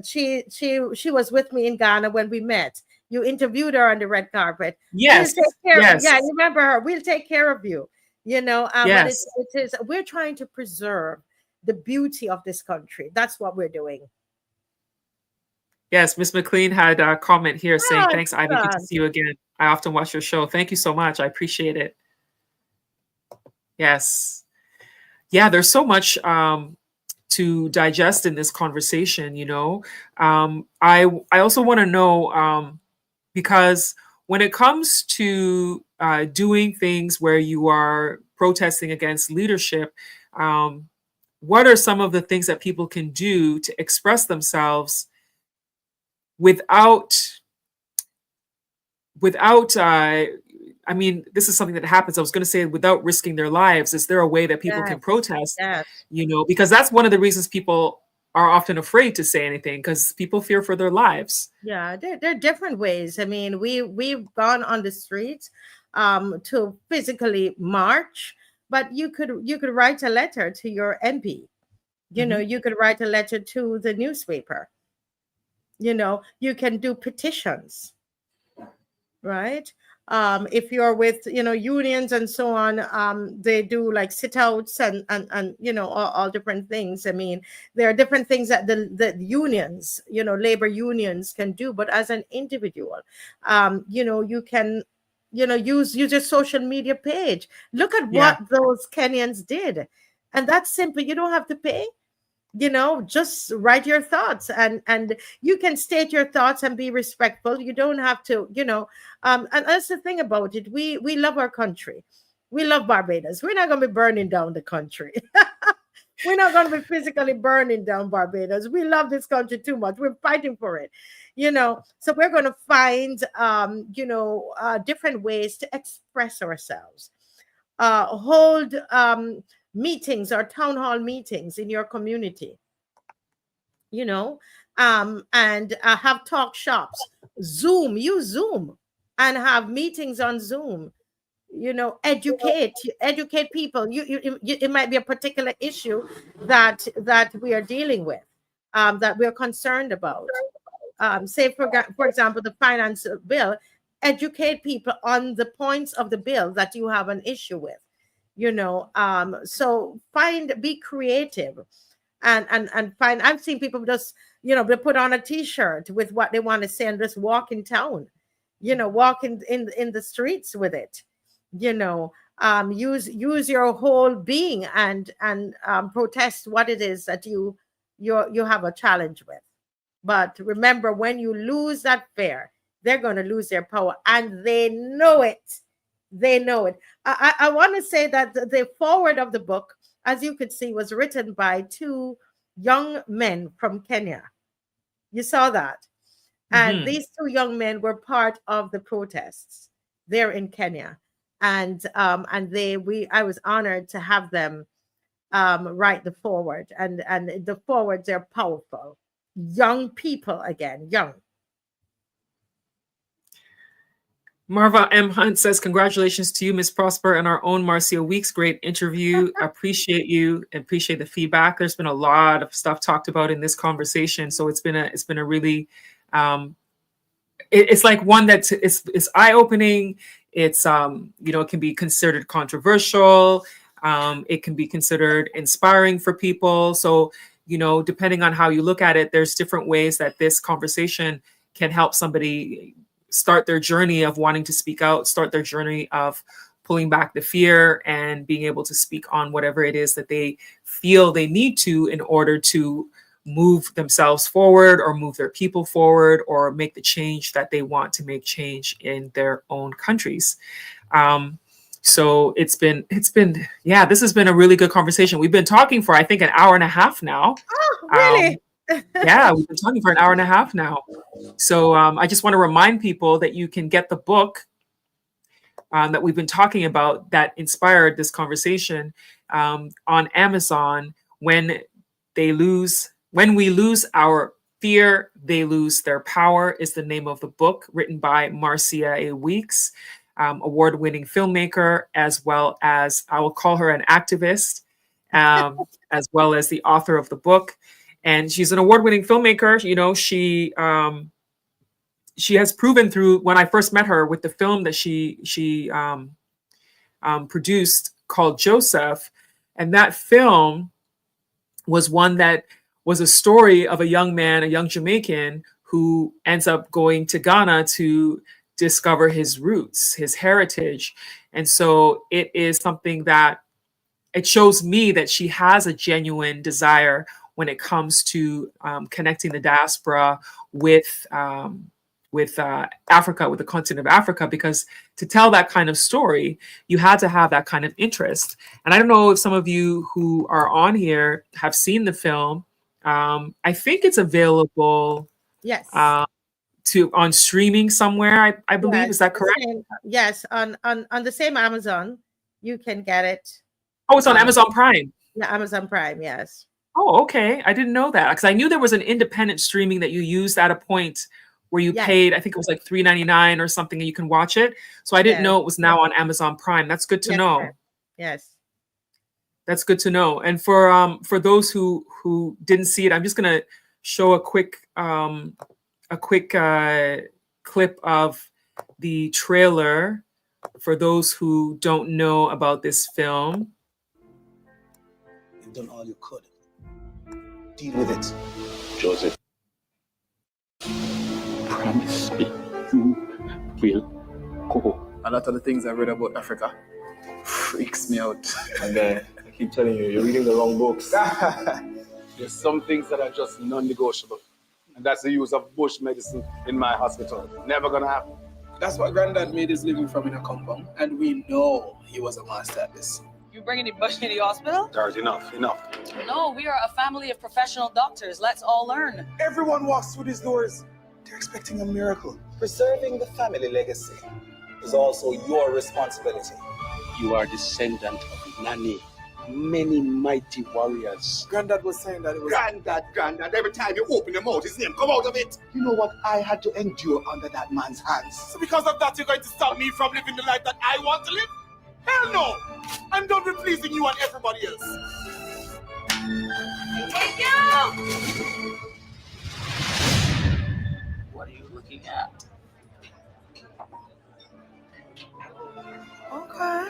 She was with me in Ghana when we met. You interviewed her on the red carpet. Yes. Yes. Yeah, you remember her. We'll take care of you. Yes. But we're trying to preserve the beauty of this country. That's what we're doing. Yes, Miss McLean had a comment here saying, thanks, Ivy. Good to see you again. I often watch your show. Thank you so much. I appreciate it. Yes. Yeah, there's so much to digest in this conversation, I also want to know, because when it comes to doing things where you are protesting against leadership, what are some of the things that people can do to express themselves without I mean, this is something that happens. I was going to say, without risking their lives. Is there a way that people can protest? Yes. Because that's one of the reasons people are often afraid to say anything, because people fear for their lives. Yeah, there are different ways. I mean, we've gone on the streets to physically march, but you could write a letter to your MP. You could write a letter to the newspaper. You can do petitions, right? If you're with unions and so on, they do like sit outs and all different things. I mean, there are different things that the unions, labor unions can do, but as an individual, you can use your social media page. Look at what those Kenyans did, and that's simple. You don't have to pay. Just write your thoughts, and you can state your thoughts and be respectful. You don't have to, and that's the thing about it. We love our country. We love Barbados. We're not going to be burning down the country. We're not going to be physically burning down Barbados. We love this country too much. We're fighting for it, so we're going to find, different ways to express ourselves. Hold meetings or town hall meetings in your community, and have talk shops. Zoom, use Zoom and have meetings on Zoom. Educate people. It might be a particular issue that we are dealing with, that we're concerned about. Say for example, the finance bill. Educate people on the points of the bill that you have an issue with. So be creative, and find. I've seen people just they put on a T-shirt with what they want to say and just walk in town, walk in the streets with it. Use your whole being and protest what it is that you have a challenge with. But remember, when you lose that fear, they're going to lose their power, and they know it. They know it. I want to say that the foreword of the book, as you could see, was written by 2 young men from Kenya. You saw that. And these 2 young men were part of the protests there in Kenya. And I was honored to have them write the foreword. And the forewords are powerful. Young people, again, young. Marva M. Hunt says, congratulations to you, Ms. Prosper, and our own Marcia Weekes. Great interview. Appreciate you and appreciate the feedback. There's been a lot of stuff talked about in this conversation. So it's been a really, it's like one that's it's eye-opening. It's, it can be considered controversial. It can be considered inspiring for people. So, depending on how you look at it, there's different ways that this conversation can help somebody start their journey of wanting to speak out, start their journey of pulling back the fear and being able to speak on whatever it is that they feel they need to in order to move themselves forward or move their people forward or make the change that they want to make change in their own countries. So this has been a really good conversation. We've been talking for, I think, an hour and a half now. Oh, really? Yeah, we've been talking for an hour and a half now. So I just want to remind people that you can get the book that we've been talking about that inspired this conversation on Amazon. When we lose our fear, they lose their power is the name of the book, written by Marcia Weekes, award-winning filmmaker, as well as, I will call her an activist, as well as the author of the book. And she's an award-winning filmmaker. She has proven through, when I first met her with the film that she produced called Joseph, and that film was one that was a story of a young man, a young Jamaican, who ends up going to Ghana to discover his roots, his heritage. And so it is something that it shows me that she has a genuine desire when it comes to connecting the diaspora with Africa, with the continent of Africa, because to tell that kind of story, you had to have that kind of interest. And I don't know if some of you who are on here have seen the film. I think it's available. Yes. On streaming somewhere, I believe. Yes. Is that correct? Yes, on the same Amazon, you can get it. Oh, it's on Amazon Prime. Yeah, Amazon Prime, yes. Oh, okay. I didn't know that, because I knew there was an independent streaming that you used at a point where you paid, I think it was like $3.99 or something, and you can watch it. So I didn't know it was now on Amazon Prime. That's good to know. Yes. That's good to know. And for those who didn't see it, I'm just gonna show a quick clip of the trailer for those who don't know about this film. You've done all you could. Deal with it. Joseph. Promise me you will go. A lot of the things I read about Africa freaks me out. And I keep telling you, you're reading the wrong books. There's some things that are just non-negotiable. And that's the use of bush medicine in my hospital. Never gonna happen. That's what Granddad made his living from in a compound. And we know he was a master at this. You bringing the bush in the hospital? Guys, enough. No, we are a family of professional doctors. Let's all learn. Everyone walks through these doors. They're expecting a miracle. Preserving the family legacy is also your responsibility. You are descendant of Nani. many mighty warriors. Granddad was saying that it was. Granddad, every time you open your mouth, his name come out of it. You know what I had to endure under that man's hands? So because of that, you're going to stop me from living the life that I want to live? Hell no! I'm done with pleasing you and everybody else. Take you! What are you looking at? Okay.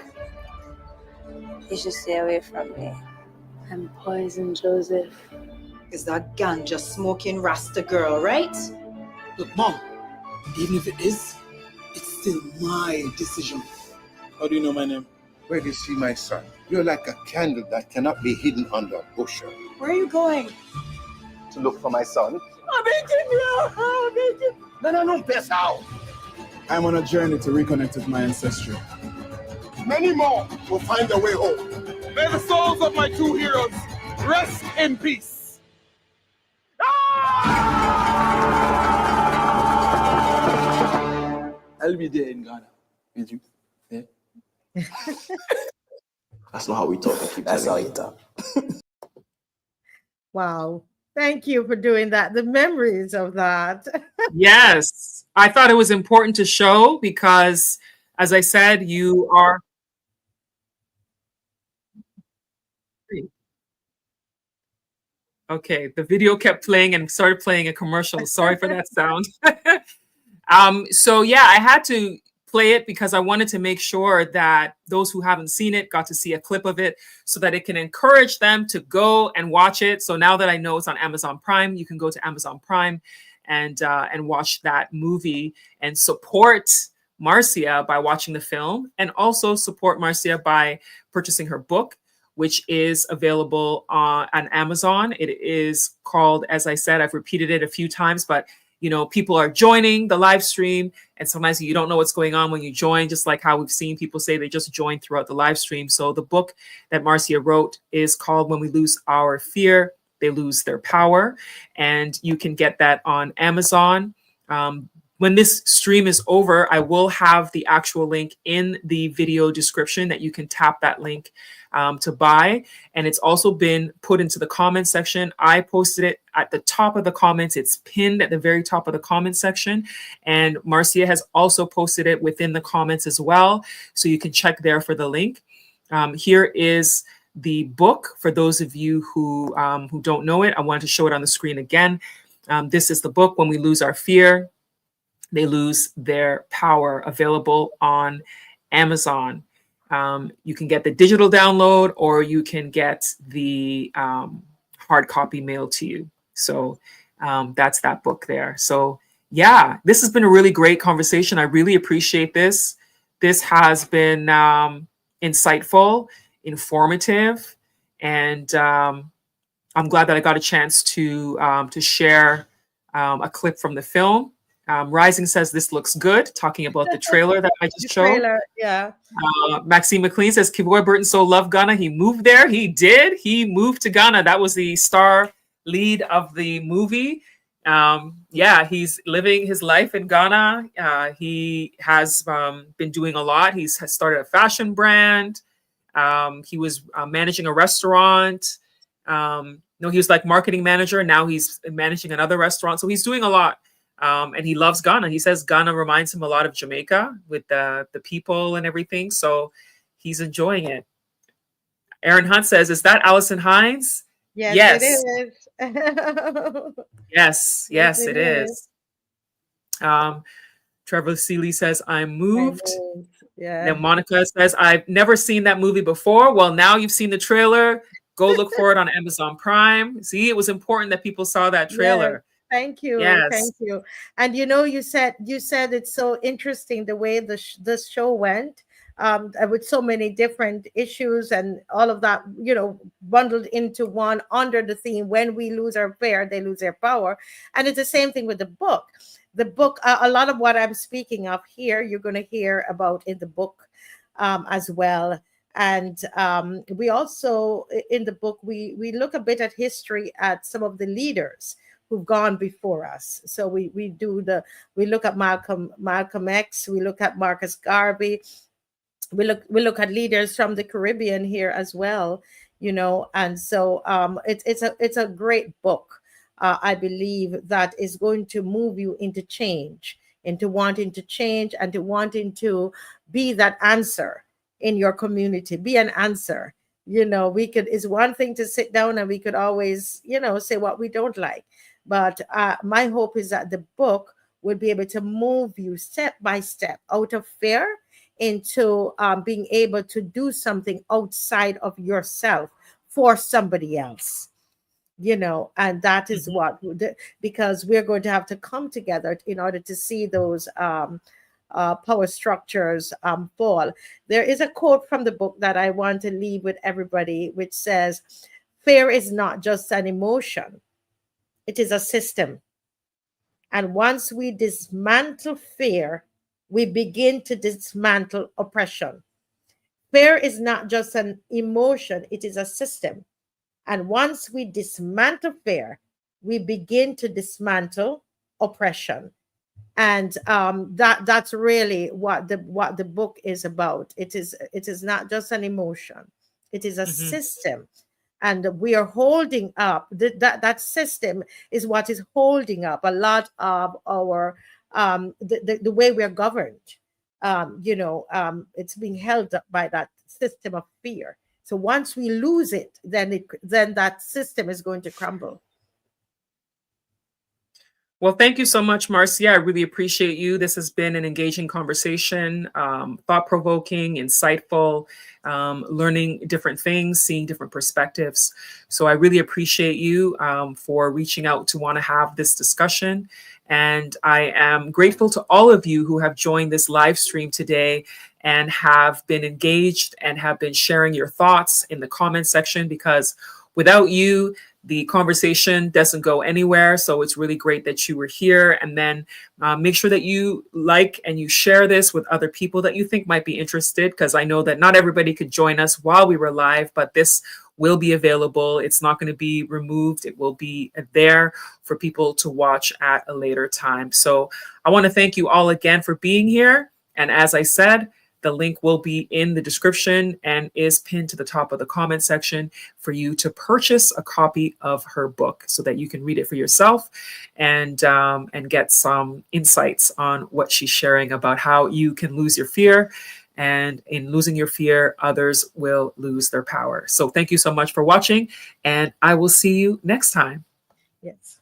You should stay away from me. I'm Poison Joseph. Is that ganja smoking Rasta girl, right? Look, Mom, even if it is, it's still my decision. How do you know my name? Where do you see my son? You're like a candle that cannot be hidden under a bushel. Where are you going? To look for my son. I'm eating you. No, that's how. I'm on a journey to reconnect with my ancestry. Many more will find their way home. May the souls of my two heroes rest in peace. I'll be there in Ghana with you. Yeah? That's not how we talk. That's how you talk. Wow. Thank you for doing that. The memories of that. Yes, I thought it was important to show because, as I said, you are. Okay, the video kept playing and started playing a commercial. Sorry for that sound. So yeah, I had to play it because I wanted to make sure that those who haven't seen it got to see a clip of it so that it can encourage them to go and watch it. So now that I know it's on Amazon Prime, you can go to Amazon Prime and watch that movie and support Marcia by watching the film, and also support Marcia by purchasing her book, which is available on Amazon. It is called, as I said, I've repeated it a few times, but you know, people are joining the live stream, and sometimes you don't know what's going on when you join, just like how we've seen people say they just joined throughout the live stream. So the book that Marcia wrote is called When We Lose Our Fear, They Lose Their Power, and you can get that on Amazon. When this stream is over, I will have the actual link in the video description that you can tap that link to buy. And it's also been put into the comment section. I posted it at the top of the comments. It's pinned at the very top of the comment section. And Marcia has also posted it within the comments as well. So you can check there for the link. Here is the book for those of you who don't know it. I wanted to show it on the screen again. This is the book, When We Lose Our Fear, They Lose Their Power, available on Amazon. You can get the digital download, or you can get the hard copy mailed to you. So that's that book there. So yeah, this has been a really great conversation. I really appreciate this. This has been insightful, informative, and I'm glad that I got a chance to share a clip from the film. Rising says this looks good, talking about the trailer that I just showed. Trailer, yeah. Maxine McLean says Kiboy Burton so loved Ghana. He moved there. He did. He moved to Ghana. That was the star lead of the movie. Yeah, he's living his life in Ghana. He has been doing a lot. Has started a fashion brand. He was managing a restaurant. No, he was like marketing manager. Now he's managing another restaurant. So he's doing a lot. And he loves Ghana. He says Ghana reminds him a lot of Jamaica with the people and everything. So he's enjoying it. Aaron Hunt says, is that Allison Hines? Yes. It is. Yes, it is. Trevor Seeley says, I'm moved. Yeah. Now Monica says, I've never seen that movie before. Well, now you've seen the trailer. Go look for it on Amazon Prime. See, it was important that people saw that trailer. Yes. Thank you. Yes. Thank you. And you know, you said it's so interesting the way this show went, with so many different issues and all of that, you know, bundled into one under the theme, when we lose our fear, they lose their power. And it's the same thing with the book. The book, a lot of what I'm speaking of here, you're going to hear about in the book as well. And we also, in the book, we look a bit at history, at some of the leaders who've gone before us. So we look at Malcolm X, we look at Marcus Garvey, we look at leaders from the Caribbean here as well, you know. And so it's a great book. I believe that is going to move you into change, into wanting to change and to wanting to be that answer in your community, be an answer. You know, it's one thing to sit down and we could always, you know, say what we don't like. But my hope is that the book would be able to move you step by step out of fear into being able to do something outside of yourself for somebody else, you know. And that is what, because we're going to have to come together in order to see those power structures fall. There is a quote from the book that I want to leave with everybody, which says, fear is not just an emotion, it is a system. And once we dismantle fear, we begin to dismantle oppression. Fear is not just an emotion, it is a system. And once we dismantle fear, we begin to dismantle oppression. And that's really what the book is about. It is not just an emotion, it is a system. And we are holding up that system is what is holding up a lot of our the way we are governed. You know, it's being held up by that system of fear. So once we lose it, then that system is going to crumble. Well, thank you so much, Marcia. I really appreciate you. This has been an engaging conversation, thought-provoking, insightful, learning different things, seeing different perspectives. So I really appreciate you for reaching out to want to have this discussion. And I am grateful to all of you who have joined this live stream today and have been engaged and have been sharing your thoughts in the comment section, because without you, the conversation doesn't go anywhere. So it's really great that you were here. And then make sure that you like and you share this with other people that you think might be interested, because I know that not everybody could join us while we were live, but this will be available. It's not going to be removed. It will be there for people to watch at a later time. So I want to thank you all again for being here. And as I said, the link will be in the description and is pinned to the top of the comment section for you to purchase a copy of her book so that you can read it for yourself and get some insights on what she's sharing about how you can lose your fear. And in losing your fear, others will lose their power. So thank you so much for watching, and I will see you next time. Yes.